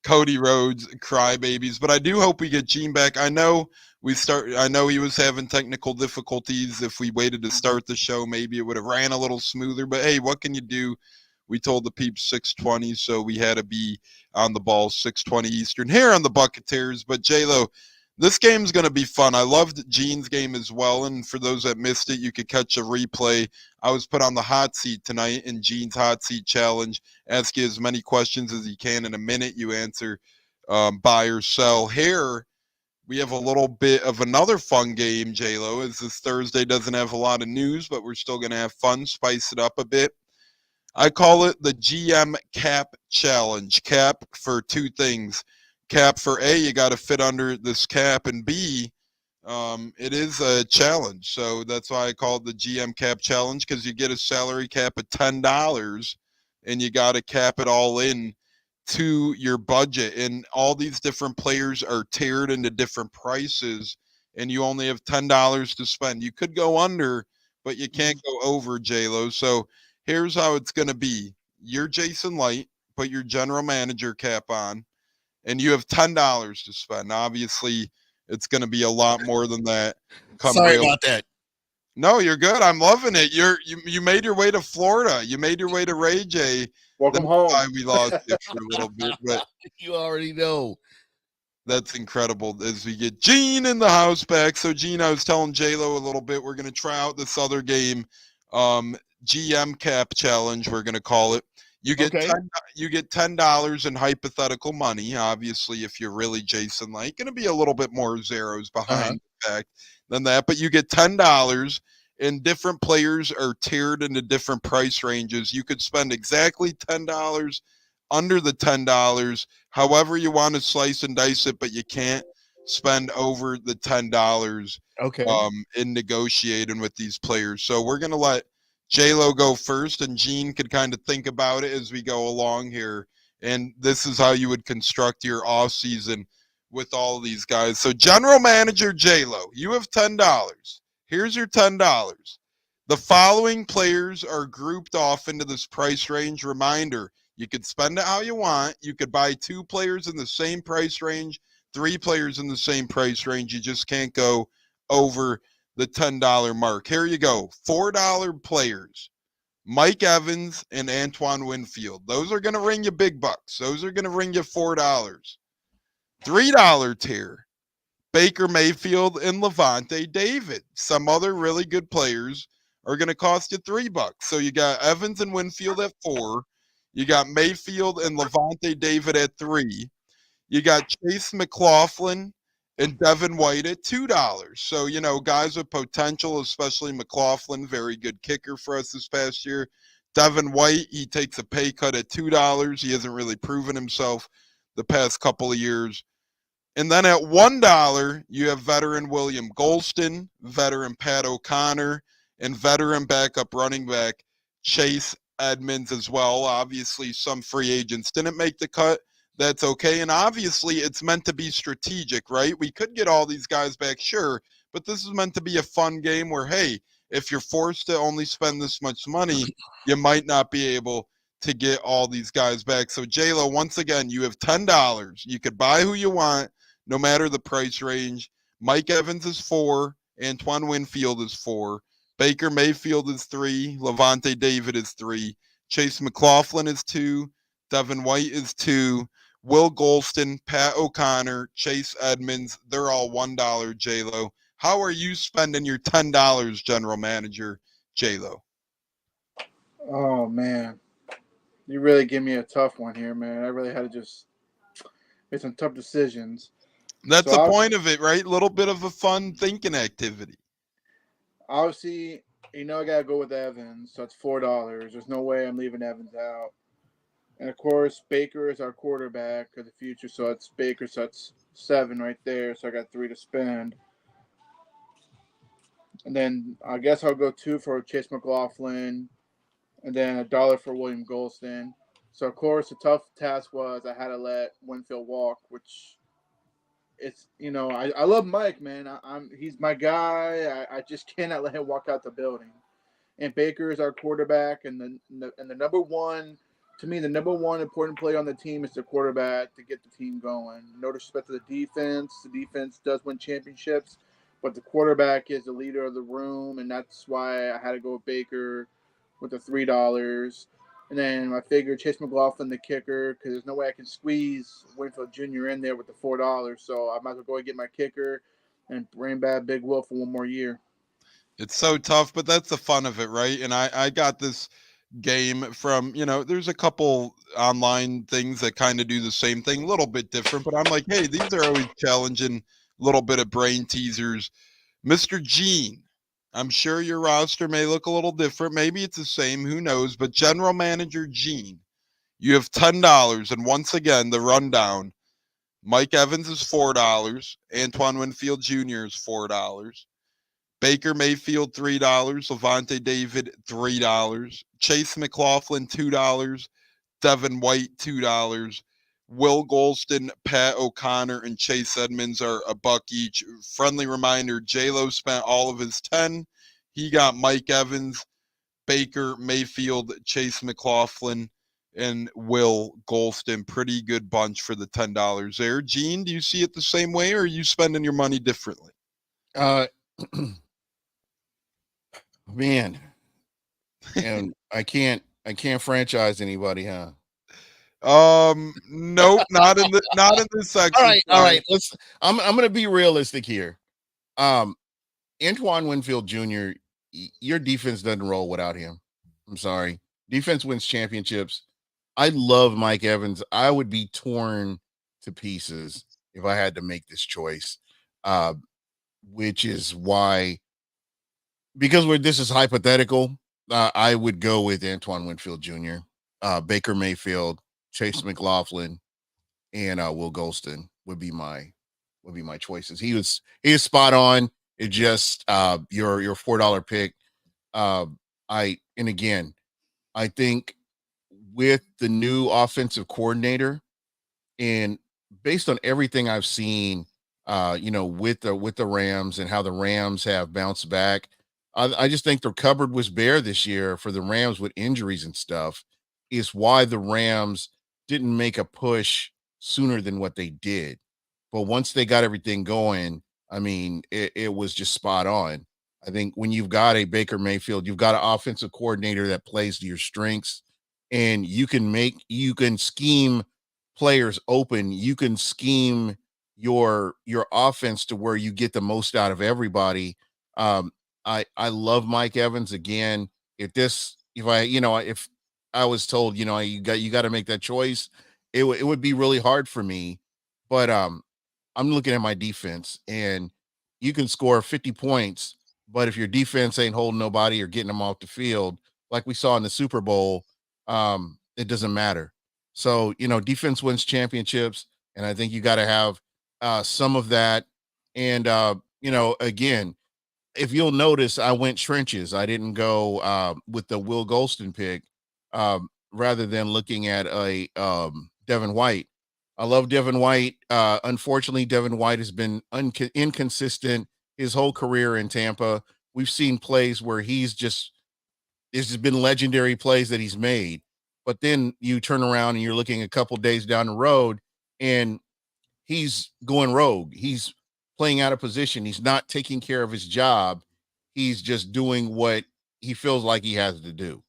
Cody Rhodes Crybabies. But I do hope we get Gene back. I know he was having technical difficulties. If we waited to start the show, maybe it would have ran a little smoother. But hey, what can you do? We told the peeps 6:20, so we had to be on the ball 6:20 Eastern here on the Buccateers. But J-Lo, this game's going to be fun. I loved Gene's game as well. And for those that missed it, you could catch a replay. I was put on the hot seat tonight in Gene's hot seat challenge. Ask you as many questions as you can in a minute. You answer buy or sell. Here, we have a little bit of another fun game, J-Lo, as this Thursday doesn't have a lot of news, but we're still going to have fun, spice it up a bit. I call it the GM Cap Challenge. Cap for two things. Cap for A, you got to fit under this cap, and B, it is a challenge. So that's why I call it the GM Cap Challenge, because you get a salary cap of $10 and you got to cap it all in to your budget. And all these different players are tiered into different prices, and you only have $10 to spend. You could go under, but you can't go over, J-Lo. So here's how it's going to be. You're Jason Light, put your general manager cap on, and you have $10 to spend. Obviously, it's going to be a lot more than that. Sorry about that. No, you're good. I'm loving it. You made your way to Florida. You made your way to Ray J. Welcome home. We lost you for a little bit, but you already know. That's incredible as we get Gene in the house back. So, Gene, I was telling J-Lo a little bit. We're going to try out this other game, GM Cap Challenge, we're going to call it. You get $10 in hypothetical money. Obviously, if you're really Jason Light, going to be a little bit more zeros behind the fact than that. But you get $10, and different players are tiered into different price ranges. You could spend exactly $10, under the $10, however you want to slice and dice it, but you can't spend over the $10 in negotiating with these players. So we're going to let J-Lo go first, and Gene could kind of think about it as we go along here. And this is how you would construct your off season with all of these guys. So general manager J-Lo, you have $10. Here's your $10. The following players are grouped off into this price range. Reminder, you could spend it how you want. You could buy 2 players in the same price range, 3 players in the same price range. You just can't go over the $10 mark. Here you go. $4 players. Mike Evans and Antoine Winfield. Those are going to ring you big bucks. Those are going to ring you $4. $3 tier. Baker Mayfield and Levante David. Some other really good players are going to cost you $3. So you got Evans and Winfield at 4. You got Mayfield and Levante David at 3. You got Chase McLaughlin and Devin White at $2. So, guys with potential, especially McLaughlin, very good kicker for us this past year. Devin White, he takes a pay cut at $2. He hasn't really proven himself the past couple of years. And then at $1, you have veteran William Golston, veteran Pat O'Connor, and veteran backup running back Chase Edmonds as well. Obviously, some free agents didn't make the cut. That's okay. And obviously, it's meant to be strategic, right? We could get all these guys back, sure, but this is meant to be a fun game where, hey, if you're forced to only spend this much money, you might not be able to get all these guys back. So, J-Lo, once again, you have $10. You could buy who you want, no matter the price range. Mike Evans is 4. Antoine Winfield is 4. Baker Mayfield is 3. Levante David is 3. Chase McLaughlin is 2. Devin White is 2. Will Golston, Pat O'Connor, Chase Edmonds, they're all $1, J-Lo. How are you spending your $10, General Manager J-Lo? Oh, man. You really give me a tough one here, man. I really had to just make some tough decisions. That's the point of it, right? A little bit of a fun thinking activity. Obviously, I got to go with Evans, so it's $4. There's no way I'm leaving Evans out. And, of course, Baker is our quarterback of the future, so it's Baker, so it's 7 right there, so I got 3 to spend. And then I guess I'll go 2 for Chase McLaughlin, and then $1 for William Golston. So, of course, the tough task was I had to let Winfield walk, which it's, I love Mike, man. He's my guy. I just cannot let him walk out the building. And Baker is our quarterback, and the number one, to me, the number one important play on the team is the quarterback to get the team going. No disrespect to the defense. The defense does win championships, but the quarterback is the leader of the room, and that's why I had to go with Baker with the $3. And then I figured Chase McLaughlin, the kicker, because there's no way I can squeeze Winfield Jr. in there with the $4. So I might as well go and get my kicker and bring back Big Will for one more year. It's so tough, but that's the fun of it, right? And I got this game from, there's a couple online things that kind of do the same thing, a little bit different, but I'm like, hey, these are always challenging, a little bit of brain teasers. Mr. Gene, I'm sure your roster may look a little different. Maybe it's the same, who knows? But General Manager Gene, you have $10. And once again, the rundown, Mike Evans is $4. Antoine Winfield Jr. is $4. Baker Mayfield, $3. Levante David, $3. Chase McLaughlin, $2. Devin White, $2. Will Golston, Pat O'Connor, and Chase Edmonds are $1 each. Friendly reminder, J-Lo spent all of his 10. He got Mike Evans, Baker Mayfield, Chase McLaughlin, and Will Golston. Pretty good bunch for the $10 there. Gene, do you see it the same way, or are you spending your money differently? Man, and I can't franchise anybody, huh? Nope, not in this section. All right. I'm gonna be realistic here. Antoine Winfield Jr., your defense doesn't roll without him. I'm sorry. Defense wins championships. I love Mike Evans. I would be torn to pieces if I had to make this choice. Which is why, because this is hypothetical, I would go with Antoine Winfield Jr., Baker Mayfield, Chase McLaughlin, and Will Golston would be my choices. He is spot on. It just your $4 pick. I think with the new offensive coordinator, and based on everything I've seen, with the Rams and how the Rams have bounced back, I just think their cupboard was bare this year for the Rams with injuries and stuff, is why the Rams didn't make a push sooner than what they did. But once they got everything going, I mean, it was just spot on. I think when you've got a Baker Mayfield, you've got an offensive coordinator that plays to your strengths, and you can scheme players open. You can scheme your offense to where you get the most out of everybody. Um, I love Mike Evans again. If I was told, you got to make that choice, it would be really hard for me. But I'm looking at my defense, and you can score 50 points, but if your defense ain't holding nobody or getting them off the field, like we saw in the Super Bowl, it doesn't matter. So, defense wins championships, and I think you got to have some of that. And again, if you'll notice, I went trenches. I didn't go with the Will Golston pick, rather than looking at a Devin White. I love Devin White. Unfortunately, Devin White has been inconsistent his whole career in Tampa. We've seen plays where there's just been legendary plays that he's made. But then you turn around and you're looking a couple days down the road, and he's going rogue. He's playing out of position. He's not taking care of his job. He's just doing what he feels like he has to do.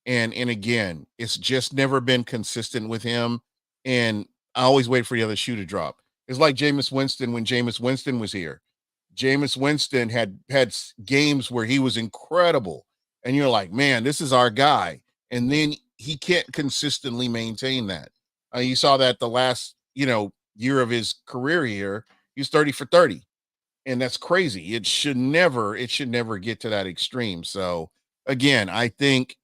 And again, it's just never been consistent with him. And I always wait for the other shoe to drop. It's like Jameis Winston when Jameis Winston was here. Jameis Winston had games where he was incredible, and you're like, man, this is our guy. And then he can't consistently maintain that. You saw that the last year of his career here. He was 30 for 30, and that's crazy. It should never get to that extreme. So again, I think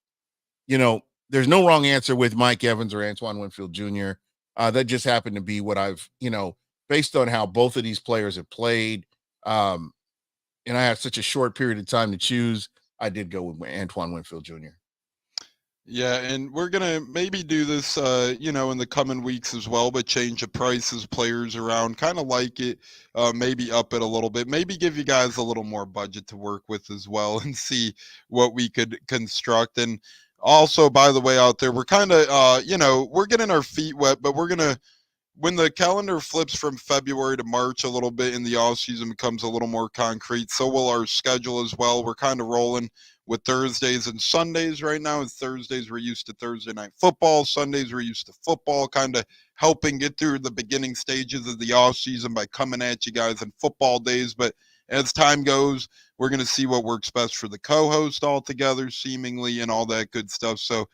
there's no wrong answer with Mike Evans or Antoine Winfield Jr. That just happened to be what I've, based on how both of these players have played. And I have such a short period of time to choose. I did go with Antoine Winfield Jr. Yeah, and we're gonna maybe do this, in the coming weeks as well, but change the prices, players around, kind of like it, maybe up it a little bit, maybe give you guys a little more budget to work with as well, and see what we could construct. And also, by the way, out there, we're kind of, we're getting our feet wet, but we're gonna, when the calendar flips from February to March a little bit and the off season becomes a little more concrete, so will our schedule as well. We're kind of rolling with Thursdays and Sundays right now. It's Thursdays we're used to Thursday night football. Sundays we're used to football, kind of helping get through the beginning stages of the off season by coming at you guys on football days. But as time goes, we're going to see what works best for the co-host altogether, seemingly, and all that good stuff. So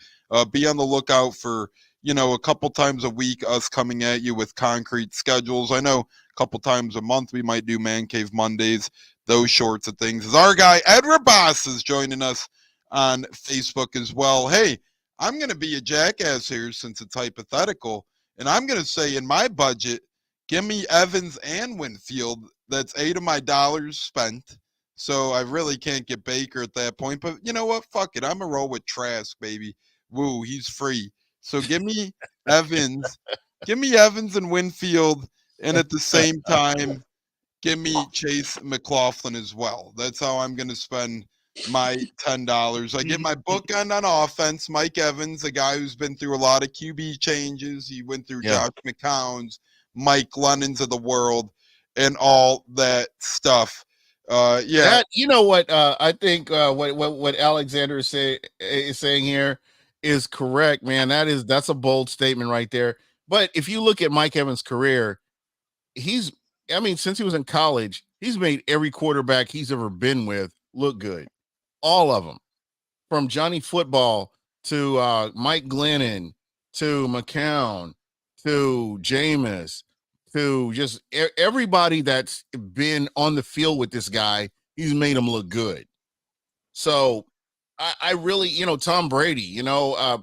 be on the lookout for, a couple times a week, us coming at you with concrete schedules. I know a couple times a month we might do Man Cave Mondays, those sorts of things. As our guy Edward Boss is joining us on Facebook as well. Hey, I'm going to be a jackass here since it's hypothetical, and I'm going to say in my budget, give me Evans and Winfield. That's 8 of my dollars spent. So I really can't get Baker at that point. But you know what? Fuck it. I'm a roll with Trask, baby. Woo, he's free. So give me Evans. Give me Evans and Winfield. And at the same time, give me Chase McLaughlin as well. That's how I'm going to spend my $10. I get my bookend on offense, Mike Evans, a guy who's been through a lot of QB changes. He went through Josh McCown's, Mike Lennon's of the world, and all that stuff. That, what I think what Alexander is saying here is correct, man. That's a bold statement right there. But if you look at Mike Evans' career, since he was in college, he's made every quarterback he's ever been with look good. All of them, from Johnny Football to Mike Glennon to McCown to Jameis to just everybody that's been on the field with this guy, he's made them look good. So I really, Tom Brady, I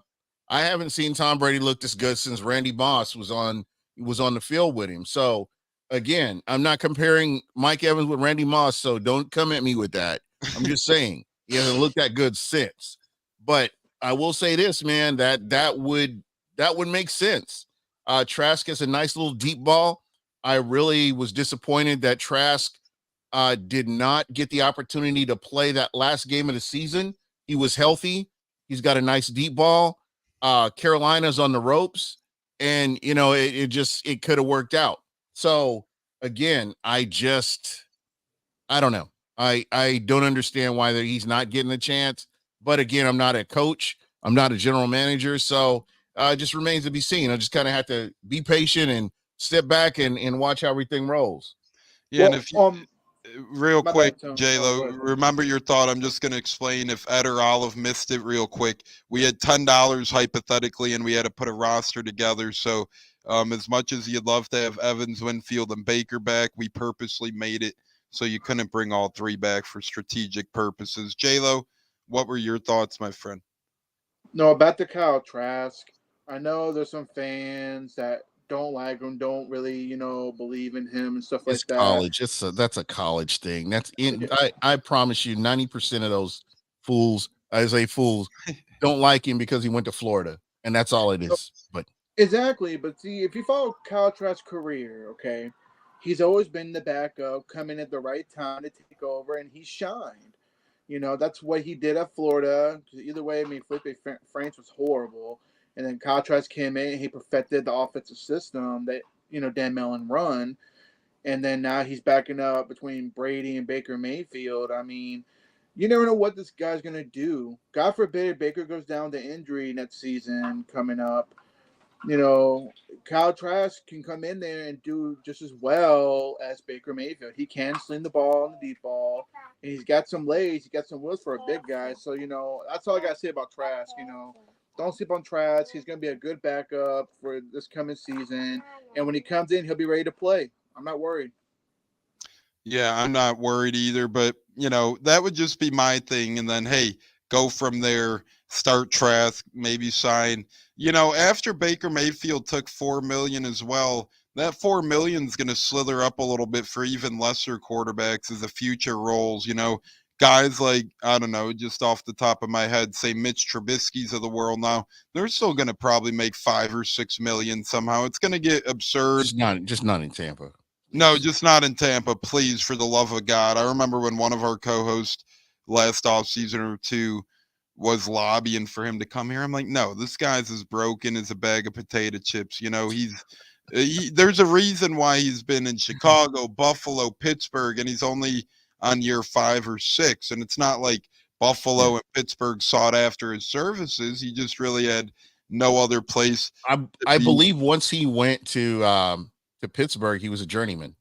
haven't seen Tom Brady look this good since Randy Moss was on the field with him. So again, I'm not comparing Mike Evans with Randy Moss, so don't come at me with that. I'm just saying he hasn't looked that good since. But I will say this, man, that would make sense. Trask has a nice little deep ball. I really was disappointed that Trask did not get the opportunity to play that last game of the season. He was healthy. He's got a nice deep ball. Carolina's on the ropes, and it could have worked out. So again, I don't know. I don't understand why he's not getting a chance. But again, I'm not a coach. I'm not a general manager. So it just remains to be seen. I just kind of have to be patient and step back and watch how everything rolls. Yeah, Well, and if you, real my quick, bad, Tone. J-Lo, Go ahead. remember your thought. I'm just going to explain if Ed or Olive missed it real quick. We had $10 hypothetically, and we had to put a roster together. So as much as you'd love to have Evans, Winfield, and Baker back, we purposely made it so you couldn't bring all three back for strategic purposes. J-Lo, what were your thoughts, my friend? No, about the Kyle Trask. I know there's some fans that don't like him, don't really, believe in him and stuff It's like that. college. That's a college thing. That's in. I promise you, 90% of those fools, I say fools, don't like him because he went to Florida, and that's all it is. But Exactly, but see, if you follow Kyle Trask's career, okay, he's always been the backup, coming at the right time to take over, and he shined. That's what he did at Florida. Either way, I mean, Felipe France was horrible, and then Kyle Trask came in and he perfected the offensive system that Dan Mellon run, and then now he's backing up between Brady and Baker Mayfield. I mean, you never know what this guy's gonna do. God forbid Baker goes down to injury next season coming up. Kyle Trask can come in there and do just as well as Baker Mayfield. He can sling the ball and the deep ball, and he's got some legs. He got some wheels for a big guy. So that's all I gotta say about Trask. Don't sleep on Trask. He's gonna be a good backup for this coming season, and when he comes in, he'll be ready to play. I'm not worried. Yeah, I'm not worried either, but that would just be my thing. And then, hey, go from there, start Trask, maybe sign. After Baker Mayfield took 4 million as well, that 4 million is going to slither up a little bit for even lesser quarterbacks as the future rolls. Guys like, I don't know, just off the top of my head, say Mitch Trubisky's of the world now, they're still going to probably make 5 or 6 million somehow. It's going to get absurd. just not in Tampa. No, just not in Tampa, please, for the love of God. I remember when one of our co-hosts last offseason or two was lobbying for him to come here. I'm like, no, this guy's as broken as a bag of potato chips. There's a reason why he's been in Chicago, Buffalo, Pittsburgh, and he's only on year 5 or 6. And it's not like Buffalo and Pittsburgh sought after his services. He just really had no other place. I believe once he went to Pittsburgh, he was a journeyman.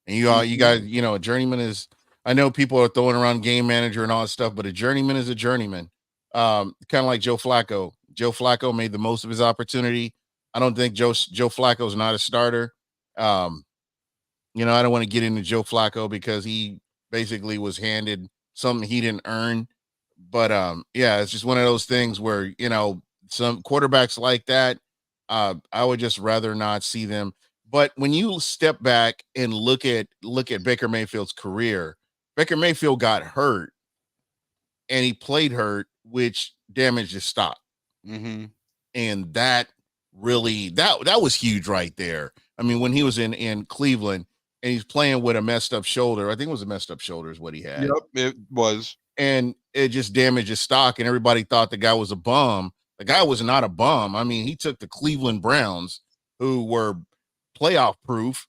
And you guys, a journeyman is, I know people are throwing around game manager and all that stuff, but a journeyman is a journeyman. Kind of like Joe Flacco. Joe Flacco made the most of his opportunity. I don't think Joe Flacco is not a starter. I don't want to get into Joe Flacco because he basically was handed something he didn't earn. But it's just one of those things where, some quarterbacks like that, I would just rather not see them. But when you step back and look at Baker Mayfield's career, Baker Mayfield got hurt and he played hurt, which damaged his stock. Mm-hmm. And that really, that was huge right there. I mean, when he was in Cleveland and he's playing with a messed up shoulder, I think it was a messed up shoulder is what he had. Yep, it was. And it just damaged his stock and everybody thought the guy was a bum. The guy was not a bum. I mean, he took the Cleveland Browns, who were playoff proof.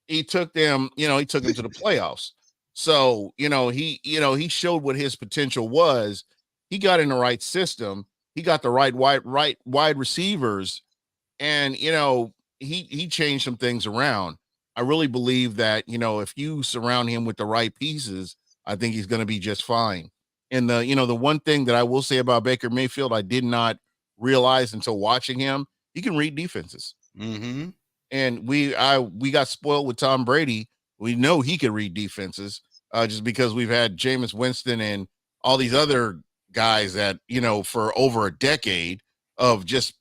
He took them to the playoffs. So, he showed what his potential was. He got in the right system. He got the right wide receivers, and he changed some things around. I really believe that, if you surround him with the right pieces, I think he's going to be just fine. And the one thing that I will say about Baker Mayfield, I did not realize until watching him, he can read defenses. Mm-hmm. And we got spoiled with Tom Brady. We know he could read defenses just because we've had Jameis Winston and all these other guys that, for over a decade of just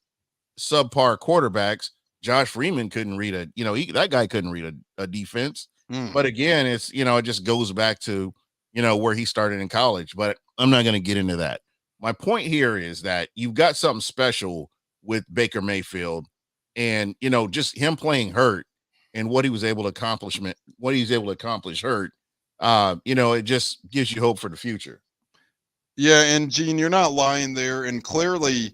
subpar quarterbacks. Josh Freeman couldn't read that guy couldn't read a defense. But again, it's, it just goes back to, where he started in college. But I'm not going to get into that. My point here is that you've got something special with Baker Mayfield. And, just him playing hurt and what he was able to accomplish hurt. It just gives you hope for the future. Yeah, and Gene, you're not lying there, and clearly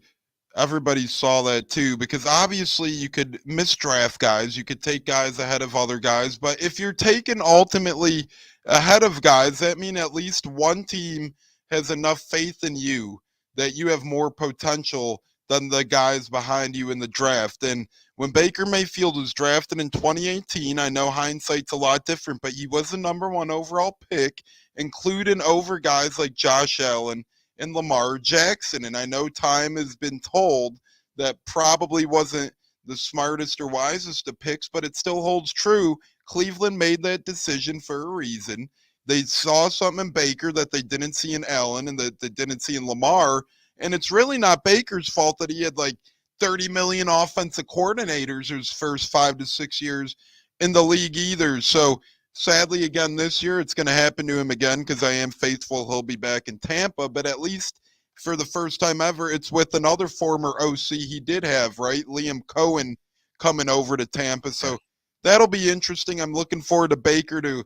everybody saw that too, because obviously you could misdraft guys, you could take guys ahead of other guys, but if you're taken ultimately ahead of guys, that means at least one team has enough faith in you that you have more potential than the guys behind you in the draft. And when Baker Mayfield was drafted in 2018, I know hindsight's a lot different, but he was the number one overall pick, including over guys like Josh Allen and Lamar Jackson. And I know time has been told that probably wasn't the smartest or wisest of picks, but it still holds true. Cleveland made that decision for a reason. They saw something in Baker that they didn't see in Allen and that they didn't see in Lamar. And it's really not Baker's fault that he had like 30 million offensive coordinators his first 5 to 6 years in the league either. So sadly, again, this year, it's going to happen to him again because I am faithful he'll be back in Tampa. But at least for the first time ever, it's with another former OC he did have, right? Liam Cohen coming over to Tampa. So that'll be interesting. I'm looking forward to Baker to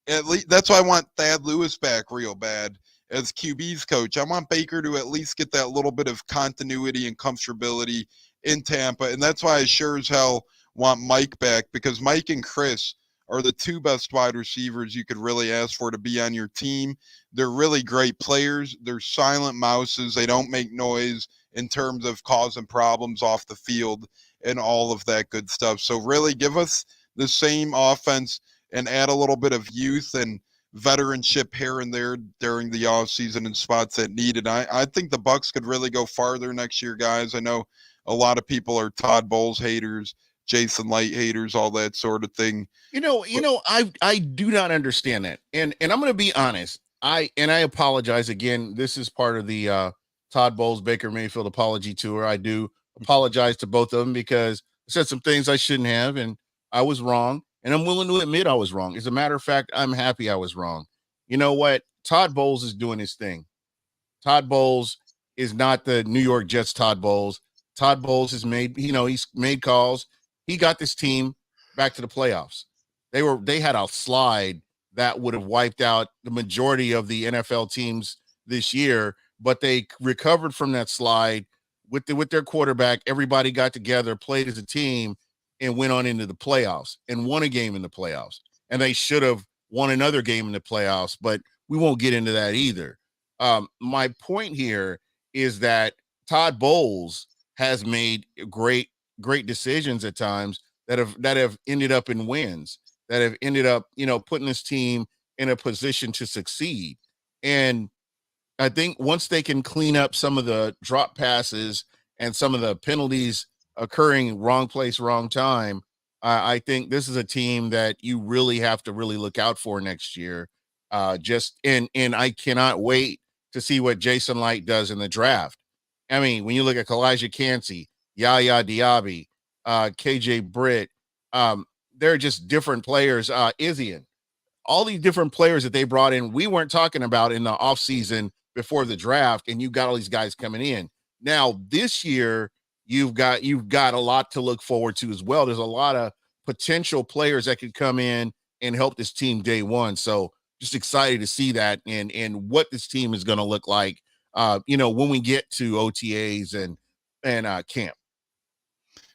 at least. That's why I want Thad Lewis back real bad as QB's coach. I want Baker to at least get that little bit of continuity and comfortability in Tampa. And that's why I sure as hell want Mike back, because Mike and Chris are the two best wide receivers you could really ask for to be on your team. They're really great players. They're silent mouses. They don't make noise in terms of causing problems off the field and all of that good stuff. So really give us the same offense and add a little bit of youth and veteranship here and there during the offseason in spots that need it. I think the Bucs could really go farther next year, guys. I know a lot of people are Todd Bowles haters, Jason Light haters, all that sort of thing. I do not understand that. And I'm going to be honest. I apologize again. This is part of the Todd Bowles Baker Mayfield apology tour. I do apologize to both of them because I said some things I shouldn't have, and I was wrong. And I'm willing to admit I was wrong. As a matter of fact, I'm happy I was wrong. You know what? Todd Bowles is doing his thing. Todd Bowles is not the New York Jets Todd Bowles. Todd Bowles has made, he's made calls. He got this team back to the playoffs. They had a slide that would have wiped out the majority of the NFL teams this year, but they recovered from that slide with their quarterback. Everybody got together, played as a team, and went on into the playoffs and won a game in the playoffs. And they should have won another game in the playoffs, but we won't get into that either. My point here is that Todd Bowles has made great decisions at times that have ended up in wins, that have ended up, putting this team in a position to succeed. And I think once they can clean up some of the drop passes and some of the penalties occurring wrong place, wrong time, I think this is a team that you really have to really look out for next year. And I cannot wait to see what Jason Light does in the draft. I mean, when you look at Kalijah Cansey, Yaya Diaby, KJ Britt, they're just different players. Izian, all these different players that they brought in, we weren't talking about in the offseason before the draft, and you got all these guys coming in. Now, this year, you've got a lot to look forward to as well. There's a lot of potential players that could come in and help this team day one. So just excited to see that and what this team is going to look like, when we get to OTAs and camp.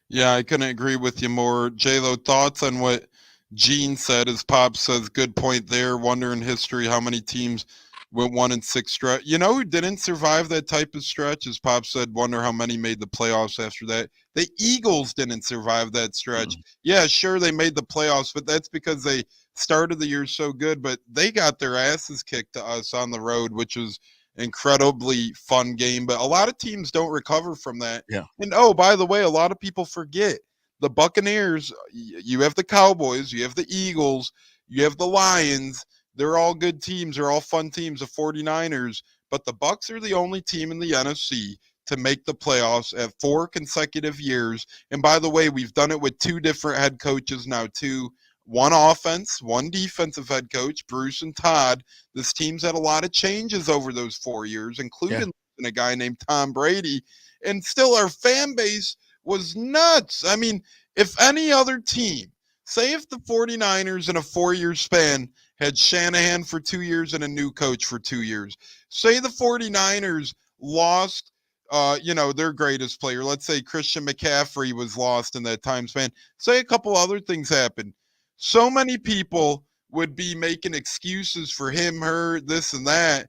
Yeah, I couldn't agree with you more. J-Lo, thoughts on what Gene said? As Pop says, good point there. Wonder in history how many teams went 1-6 stretch. You know who didn't survive that type of stretch? As Pop said, wonder how many made the playoffs after that. The Eagles didn't survive that stretch. Yeah, sure, they made the playoffs, but that's because they started the year so good, but they got their asses kicked to us on the road, which was incredibly fun game. But a lot of teams don't recover from that. Yeah. And oh, by the way, a lot of people forget the Buccaneers. You have the Cowboys, you have the Eagles, you have the Lions. They're all good teams. They're all fun teams, the 49ers. But the Bucs are the only team in the NFC to make the playoffs at 4 consecutive years. And by the way, we've done it with 2 different head coaches now, too. One offense, one defensive head coach, Bruce and Todd. This team's had a lot of changes over those 4 years, including a guy named Tom Brady. And still our fan base was nuts. I mean, if any other team Say if the 49ers in a 4-year span had Shanahan for 2 years and a new coach for 2 years. Say the 49ers lost their greatest player. Let's say Christian McCaffrey was lost in that time span. Say a couple other things happened. So many people would be making excuses for him, her, this and that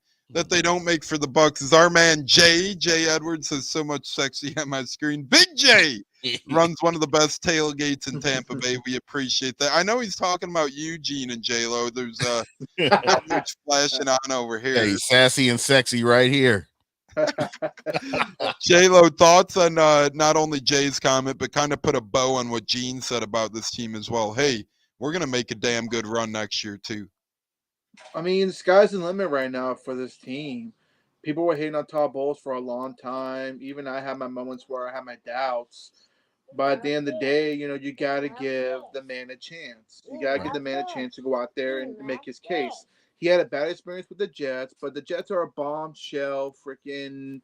they don't make for the Bucs. Is our man Jay Edwards says so much sexy on my screen. Big J runs one of the best tailgates in Tampa Bay. We appreciate that. I know he's talking about Eugene and J-Lo. There's not much flashing on over here. Hey, sassy and sexy right here. J-Lo, thoughts on not only Jay's comment, but kind of put a bow on what Gene said about this team as well. Hey, we're going to make a damn good run next year, too. I mean, the sky's the limit right now for this team. People were hating on Todd Bowles for a long time. Even I had my moments where I had my doubts. But at the end of the day, you got to give the man a chance. You got to give the man a chance to go out there and make his case. He had a bad experience with the Jets, but the Jets are a bombshell freaking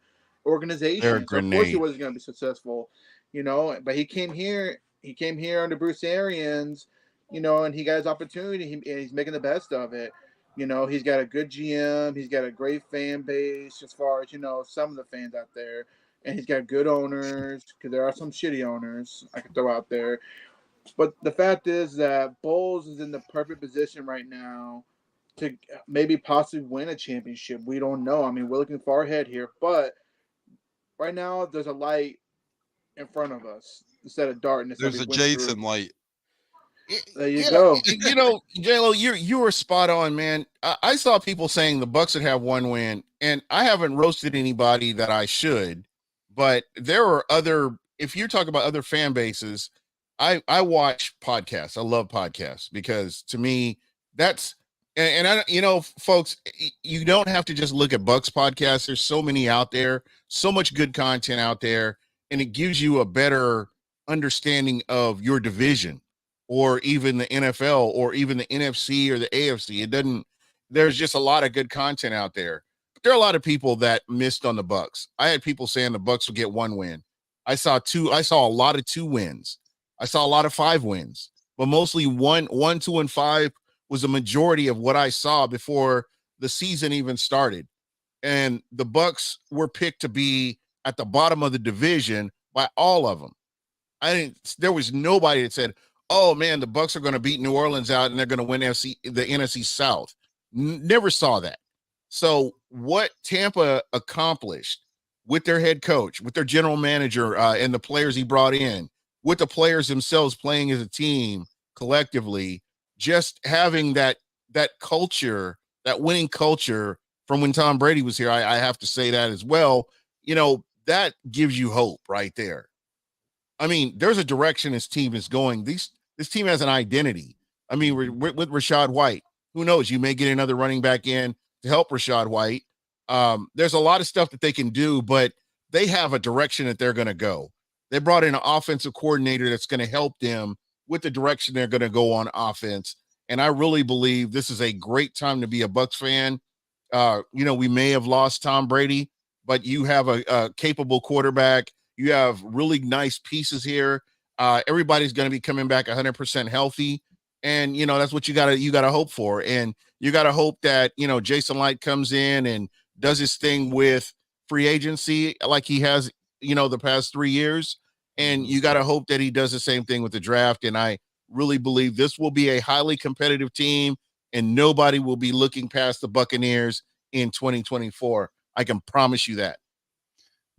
organization. They're a So of course grenade. he wasn't going to be successful, But he came here. He came here under Bruce Arians, and he got his opportunity. And he's making the best of it. He's got a good GM. He's got a great fan base as far as, some of the fans out there. And he's got good owners, because there are some shitty owners I could throw out there. But the fact is that Bowles is in the perfect position right now to maybe possibly win a championship. We don't know. I mean, we're looking far ahead here. But right now, there's a light in front of us instead of darkness. There's a Jason light. There you go. J-Lo, you were spot on, man. I saw people saying the Bucs would have one win, and I haven't roasted anybody that I should, but there are if you're talking about other fan bases, I watch podcasts. I love podcasts because to me, that's, and I, folks, you don't have to just look at Bucs podcasts. There's so many out there, so much good content out there, and it gives you a better understanding of your division, or even the NFL, or even the NFC or the AFC. There's just a lot of good content out there. But there are a lot of people that missed on the Bucs. I had people saying the Bucs would get one win. I saw a lot of 2 wins. I saw a lot of 5 wins, but mostly 1, 2, and 5 was a majority of what I saw before the season even started. And the Bucs were picked to be at the bottom of the division by all of them. There was nobody that said, oh man, the Bucs are going to beat New Orleans out and they're going to win the NFC South. Never saw that. So what Tampa accomplished with their head coach, with their general manager, and the players he brought in, with the players themselves playing as a team collectively, just having that culture, that winning culture from when Tom Brady was here, I have to say that as well. That gives you hope right there. I mean, there's a direction this team is going. This team has an identity. I mean, with Rachaad White, who knows? You may get another running back in to help Rachaad White. There's a lot of stuff that they can do, but they have a direction that they're going to go. They brought in an offensive coordinator that's going to help them with the direction they're going to go on offense. And I really believe this is a great time to be a Bucs fan. We may have lost Tom Brady, but you have a capable quarterback. You have really nice pieces here. Everybody's going to be coming back 100% healthy. And, that's what you got to hope for. And you got to hope that, Jason Light comes in and does his thing with free agency like he has, the past 3 years. And you got to hope that he does the same thing with the draft. And I really believe this will be a highly competitive team and nobody will be looking past the Buccaneers in 2024. I can promise you that.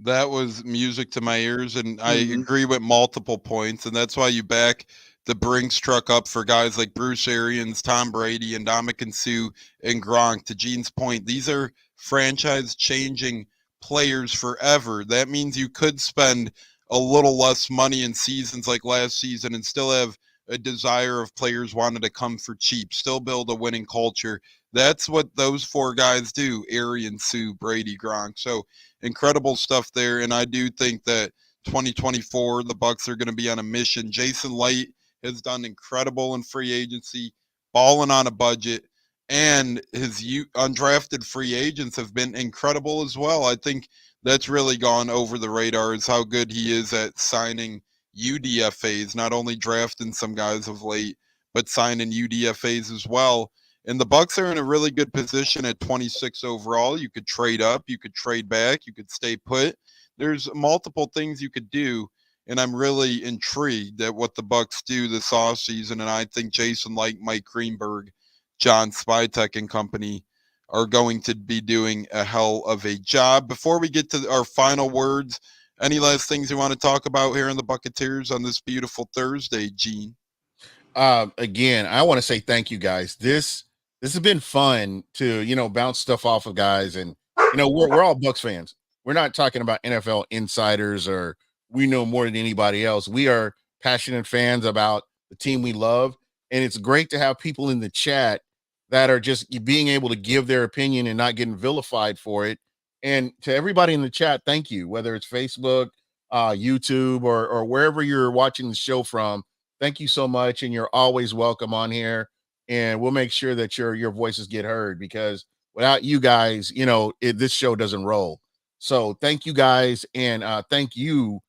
That was music to my ears, and I agree with multiple points, and that's why you back the Brinks truck up for guys like Bruce Arians, Tom Brady, and Ndamukong Suh and Gronk. To Gene's point, these are franchise-changing players forever. That means you could spend a little less money in seasons like last season and still have a desire of players wanting to come for cheap, still build a winning culture. That's what those 4 guys do, Arians, Suh, Brady, Gronk. So incredible stuff there, and I do think that 2024, the Bucs are going to be on a mission. Jason Light has done incredible in free agency, balling on a budget, and his undrafted free agents have been incredible as well. I think that's really gone over the radar is how good he is at signing UDFAs, not only drafting some guys of late, but signing UDFAs as well. And the Bucs are in a really good position at 26 overall. You could trade up, you could trade back, you could stay put. There's multiple things you could do, and I'm really intrigued at what the Bucs do this offseason. And I think Jason Light, Mike Greenberg, John Spytek and company are going to be doing a hell of a job. Before we get to our final words, any last things you want to talk about here in the Buccateers on this beautiful Thursday, Gene? Again, I want to say thank you guys. This has been fun to, bounce stuff off of guys. And, we're all Bucs fans. We're not talking about NFL insiders or we know more than anybody else. We are passionate fans about the team we love. And it's great to have people in the chat that are just being able to give their opinion and not getting vilified for it. And to everybody in the chat, thank you, whether it's Facebook, YouTube, or wherever you're watching the show from. Thank you so much. And you're always welcome on here. And we'll make sure that your voices get heard, because without you guys, this show doesn't roll. So thank you guys. And thank you.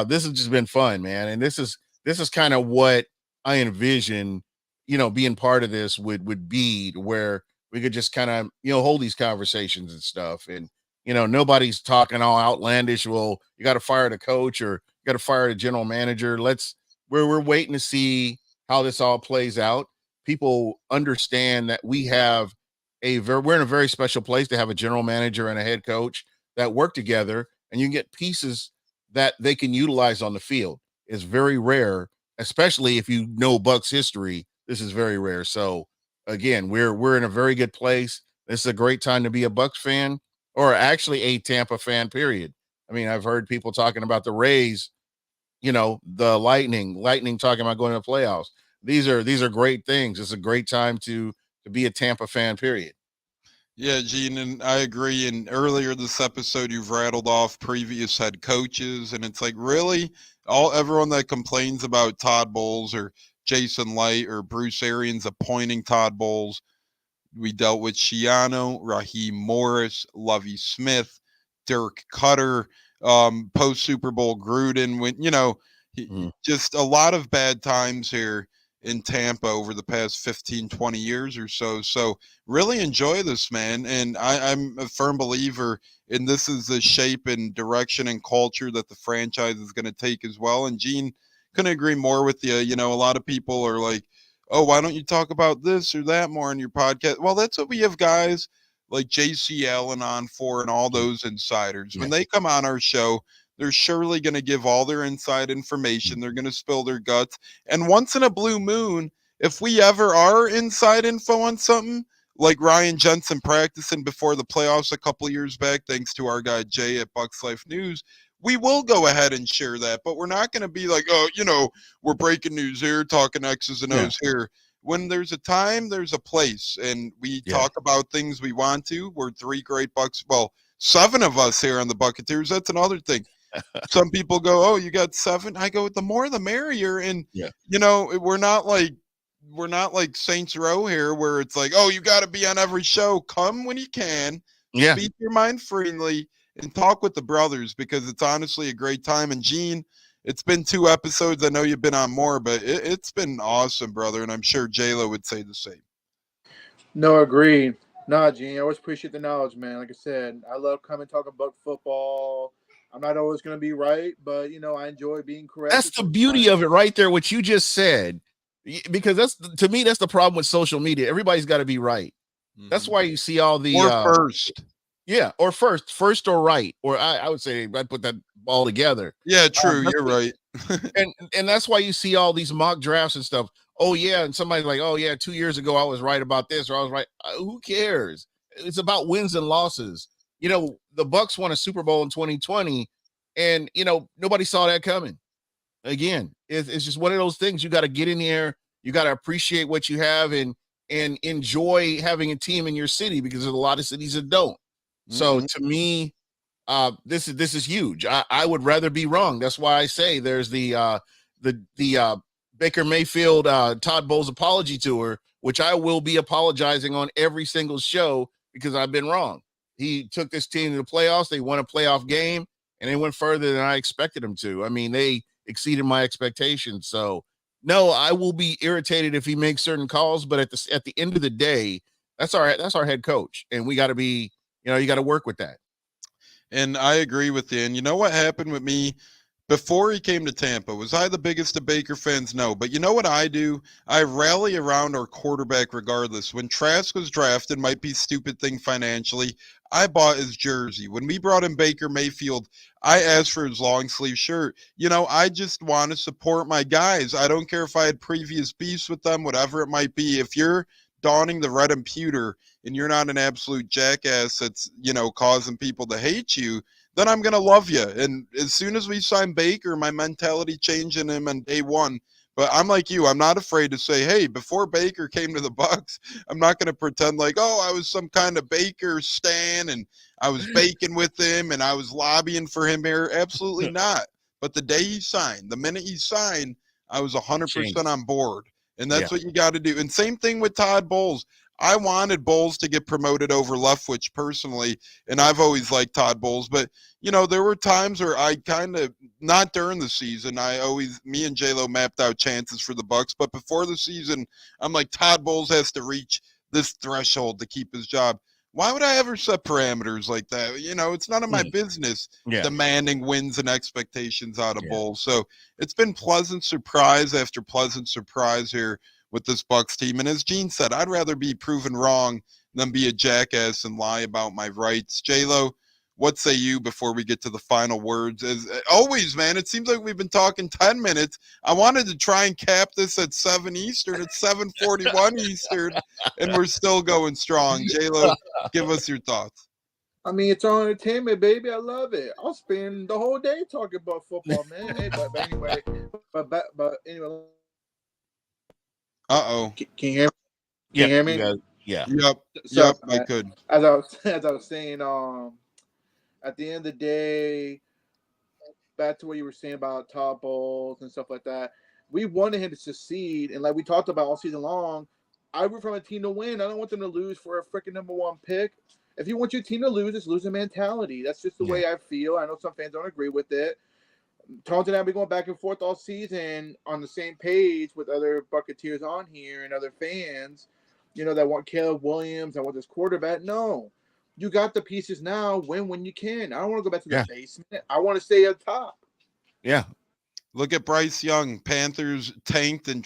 This has just been fun, man. And this is kind of what I envision, being part of this would be, where we could just kind of, hold these conversations and stuff. And, nobody's talking all outlandish. Well, you got to fire the coach or you got to fire the general manager. We're waiting to see how this all plays out. People understand that we're in a very special place to have a general manager and a head coach that work together, and you can get pieces that they can utilize on the field. It's very rare, especially if you know Bucs history. This is very rare. So again, we're in a very good place. This is a great time to be a Bucs fan, or actually a Tampa fan, period. I mean, I've heard people talking about the Rays, the Lightning talking about going to the playoffs. These are great things. It's a great time to be a Tampa fan, period. Yeah, Gene, and I agree. And earlier this episode, you've rattled off previous head coaches, and it's like, really, everyone that complains about Todd Bowles or Jason Light or Bruce Arians appointing Todd Bowles, we dealt with Shiano, Raheem Morris, Lovie Smith, Dirk Cutter, post Super Bowl Gruden. When just a lot of bad times here in Tampa over the past 15, 20 years or so. So really enjoy this, man. And I'm a firm believer in this is the shape and direction and culture that the franchise is going to take as well. And Gene, couldn't agree more with you. A lot of people are like, oh, why don't you talk about this or that more on your podcast? Well, that's what we have guys like JC Allen on for, and all those insiders. When they come on our show, they're surely going to give all their inside information. They're going to spill their guts. And once in a blue moon, if we ever are inside info on something, like Ryan Jensen practicing before the playoffs a couple of years back, thanks to our guy Jay at Bucs Life News, we will go ahead and share that. But we're not going to be like, oh, we're breaking news here, talking X's and O's here. When there's a time, there's a place. And we talk about things we want to. We're three great Bucs. Well, 7 of us here on the Buccateers. That's another thing. Some people go, oh, you got 7. I go, the more the merrier. And we're not like Saints Row here, where it's like, oh, you got to be on every show. Come when you can. Speak your mind freely and talk with the brothers, because it's honestly a great time. And Gene, it's been 2 episodes. I know you've been on more, but it's been awesome, brother. And I'm sure J-Lo would say the same. No, agreed. Nah, Gene, I always appreciate the knowledge, man. Like I said, I love coming talking about football. I'm not always going to be right, but, I enjoy being correct. That's the beauty of it right there, what you just said, because to me, that's the problem with social media. Everybody's got to be right. Mm-hmm. That's why you see all the first. Yeah, or first or right. Or I would say I'd put that all together. Yeah, true. You're right. and that's why you see all these mock drafts and stuff. Oh, yeah. And somebody's like, oh, yeah, 2 years ago I was right about this, or I was right. Who cares? It's about wins and losses. The Bucs won a Super Bowl in 2020, and, nobody saw that coming. Again, it's just one of those things. You got to get in there. You got to appreciate what you have and enjoy having a team in your city, because there's a lot of cities that don't. So to me, this is huge. I would rather be wrong. That's why I say there's the Baker Mayfield Todd Bowles apology tour, which I will be apologizing on every single show, because I've been wrong. He took this team to the playoffs. They won a playoff game, and they went further than I expected them to. I mean, they exceeded my expectations. So No, I will be irritated if he makes certain calls, but at the end of the day, that's our head coach, and we got to be, you got to work with that. And I agree with you. And you know what happened with me before he came to Tampa? Was I the biggest of Baker fans? No. But you know what I do? I rally around our quarterback regardless. When Trask was drafted, might be a stupid thing financially, I bought his jersey. When we brought in Baker Mayfield, I asked for his long sleeve shirt. I just want to support my guys. I don't care if I had previous beefs with them, whatever it might be. If you're donning the red and pewter and you're not an absolute jackass that's, causing people to hate you, then I'm going to love you. And as soon as we sign Baker, my mentality changed in him on day one. But I'm like you. I'm not afraid to say, hey, before Baker came to the Bucs, I'm not going to pretend like, oh, I was some kind of Baker stan and I was baking with him and I was lobbying for him here. Absolutely not. But the day he signed, the minute he signed, I was 100% on board. And that's what you got to do. And same thing with Todd Bowles. I wanted Bowles to get promoted over Leftwich personally, and I've always liked Todd Bowles. But, there were times where I kind of, not during the season, me and J-Lo mapped out chances for the Bucs. But before the season, I'm like, Todd Bowles has to reach this threshold to keep his job. Why would I ever set parameters like that? It's none of my business demanding wins and expectations out of Bowles. So it's been pleasant surprise after pleasant surprise here with this Bucs team. And as Gene said, I'd rather be proven wrong than be a jackass and lie about my rights. J-Lo, what say you before we get to the final words? As always, man, it seems like we've been talking 10 minutes. I wanted to try and cap this at 7 Eastern. It's 7:41 Eastern, and we're still going strong. J-Lo, give us your thoughts. I mean, it's all entertainment, baby. I love it. I'll spend the whole day talking about football, man. but anyway, but anyway. Uh-oh. Can you hear me? Can you hear me? Yeah. Yep, I could. As I was saying, at the end of the day, back to what you were saying about Todd Bowles and stuff like that, we wanted him to succeed. And like we talked about all season long, I root for my team to win. I don't want them to lose for a freaking number one pick. If you want your team to lose, it's losing mentality. That's just the way I feel. I know some fans don't agree with it. Tones and I be going back and forth all season on the same page with other Buccateers on here and other fans, that want Caleb Williams, I want this quarterback. No, you got the pieces now. Win when you can. I don't want to go back to the basement. I want to stay at top. Yeah. Look at Bryce Young. Panthers tanked and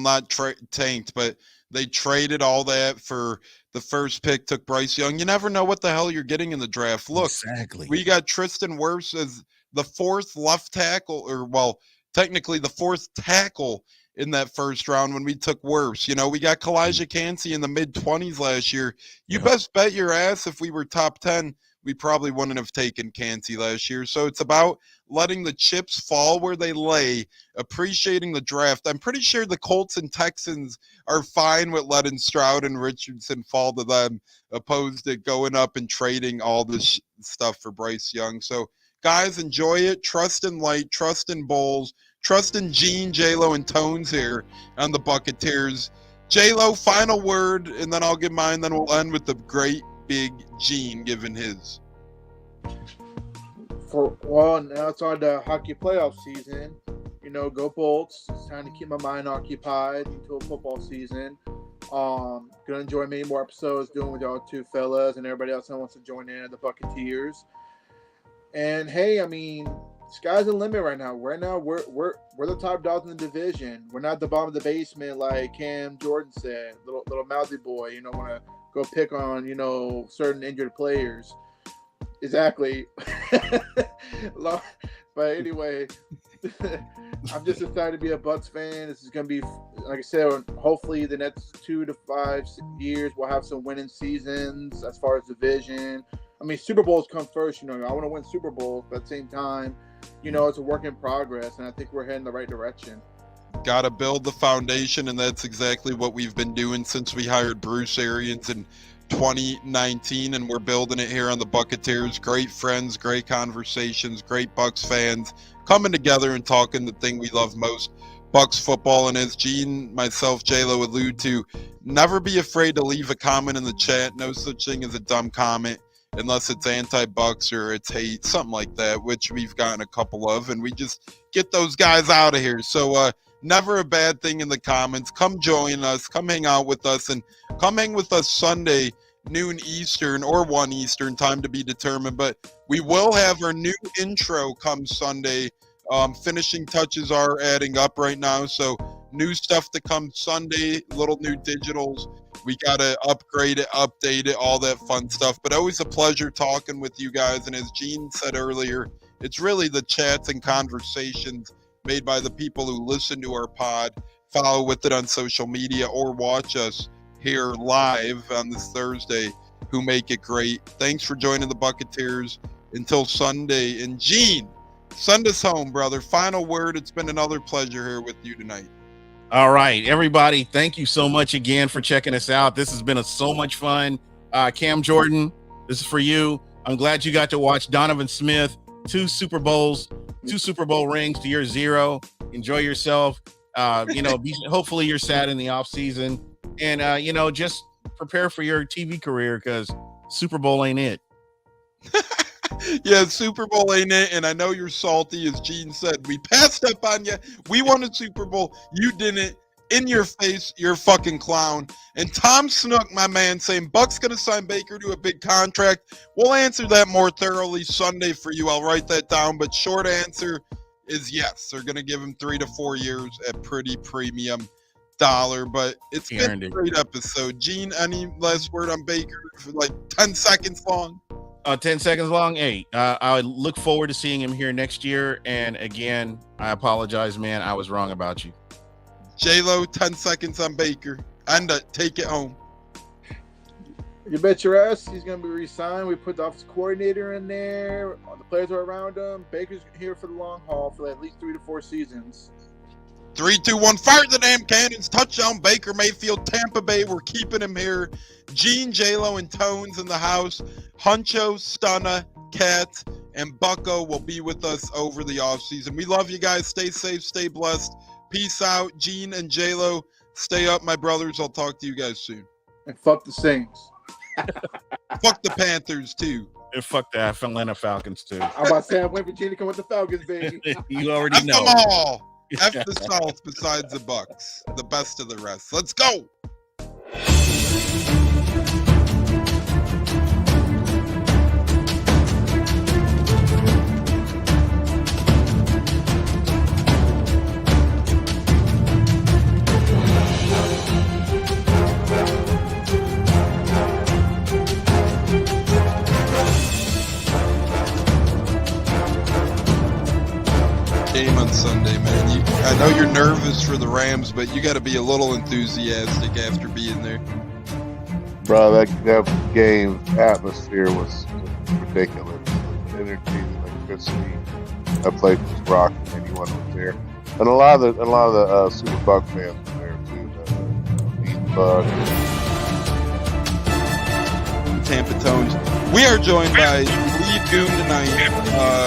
not tanked, but they traded all that for the first pick, took Bryce Young. You never know what the hell you're getting in the draft. Look, we got Tristan Wirfs as the fourth left tackle, technically the fourth tackle in that first round when we took Wirfs. We got Kalijah Cansey in the mid-20s last year. You best bet your ass if we were top 10, we probably wouldn't have taken Cansey last year. So it's about letting the chips fall where they lay, appreciating the draft. I'm pretty sure the Colts and Texans are fine with letting Stroud and Richardson fall to them, opposed to going up and trading all this stuff for Bryce Young. So, guys, enjoy it. Trust in Light, trust in Bowles, trust in Gene, J-Lo, and Tones here on the Buccateers. J-Lo, final word, and then I'll give mine. Then we'll end with the great big Gene giving his. Now it's on the hockey playoff season. Go Bolts. It's time to keep my mind occupied until football season. Gonna enjoy many more episodes doing with y'all two fellas and everybody else that wants to join in, the Buccateers. And hey, I mean, sky's the limit right now. Right now, we're the top dogs in the division. We're not the bottom of the basement like Cam Jordan said. Little mouthy boy, want to go pick on certain injured players. Exactly. But anyway, I'm just excited to be a Bucs fan. This is going to be, like I said, hopefully the next 2 to 5 years we'll have some winning seasons as far as division. I mean, Super Bowls come first. I want to win Super Bowls, but at the same time, it's a work in progress, and I think we're heading the right direction. Got to build the foundation, and that's exactly what we've been doing since we hired Bruce Arians in 2019, and we're building it here on the Buccateers. Great friends, great conversations, great Bucs fans coming together and talking the thing we love most, Bucs football. And as Gene, myself, J-Lo allude to, never be afraid to leave a comment in the chat. No such thing as a dumb comment unless it's anti-Bucs or it's hate, something like that, which we've gotten a couple of, and we just get those guys out of here. So never a bad thing in the comments. Come join us. Come hang out with us. And come hang with us Sunday, noon Eastern or 1 Eastern, time to be determined. But we will have our new intro come Sunday. Finishing touches are adding up right now. So new stuff to come Sunday, little new digitals. We got to upgrade it, update it, all that fun stuff. But always a pleasure talking with you guys. And as Gene said earlier, it's really the chats and conversations made by the people who listen to our pod, follow with it on social media, or watch us here live on this Thursday who make it great. Thanks for joining the Buccateers. Until Sunday. And Gene, send us home, brother. Final word. It's been another pleasure here with you tonight. All right, everybody. Thank you so much again for checking us out. This has been so much fun. Cam Jordan, this is for you. I'm glad you got to watch Donovan Smith, 2 Super Bowl rings to your 0. Enjoy yourself. Hopefully you're sad in the off season, and just prepare for your TV career, because Super Bowl ain't it. Yeah, Super Bowl ain't it, and I know you're salty. As Gene said, we passed up on you. We won a Super Bowl. You didn't. In your face, you're a fucking clown. And Tom Snook, my man, saying Buck's going to sign Baker to a big contract. We'll answer that more thoroughly Sunday for you. I'll write that down. But short answer is yes. They're going to give him 3 to 4 years at pretty premium dollar. But it's been a great episode. Gene, any last word on Baker for like 10 seconds long? 10 seconds long. Hey, I look forward to seeing him here next year. And again, I apologize, man. I was wrong about you. J-Lo, 10 seconds on Baker. And take it home. You bet your ass he's going to be re-signed. We put the offensive coordinator in there. All the players are around him. Baker's here for the long haul for at least 3 to 4 seasons. 3, 2, 1, fire the damn cannons. Touchdown, Baker Mayfield, Tampa Bay. We're keeping him here. Gene, J-Lo, and Tones in the house. Huncho, Stunna, Cat, and Bucko will be with us over the offseason. We love you guys. Stay safe. Stay blessed. Peace out. Gene and J-Lo, stay up, my brothers. I'll talk to you guys soon. And fuck the Saints. Fuck the Panthers, too. And fuck the Atlanta Falcons, too. I'm about to say, I'm waiting for Gene to come with the Falcons, baby. You already know. F them all. F the South besides the Bucks. The best of the rest. Let's go. Game on Sunday, man. I know you're nervous for the Rams, but you got to be a little enthusiastic after being there. Bro, that game atmosphere was ridiculous. The energy, the electricity. That place was rocking. Anyone was there, and a lot of the Super Buck fans were there too. Meat Buck. Tampa Tones. We are joined by Lead Goon tonight,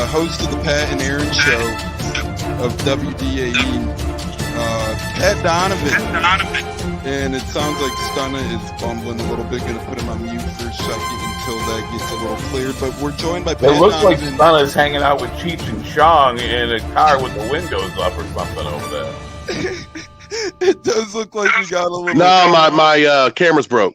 host of the Pat and Aaron Show of WDAE, Pat Donovan. And it sounds like Stunna is bumbling a little bit. Going to put him on mute for a second until that gets a little cleared. But we're joined by Pat It looks like Donovan. Stunna's hanging out with Cheech and Chong in a car with the windows up or something over there. It does look like we got a little. No, my camera's broke.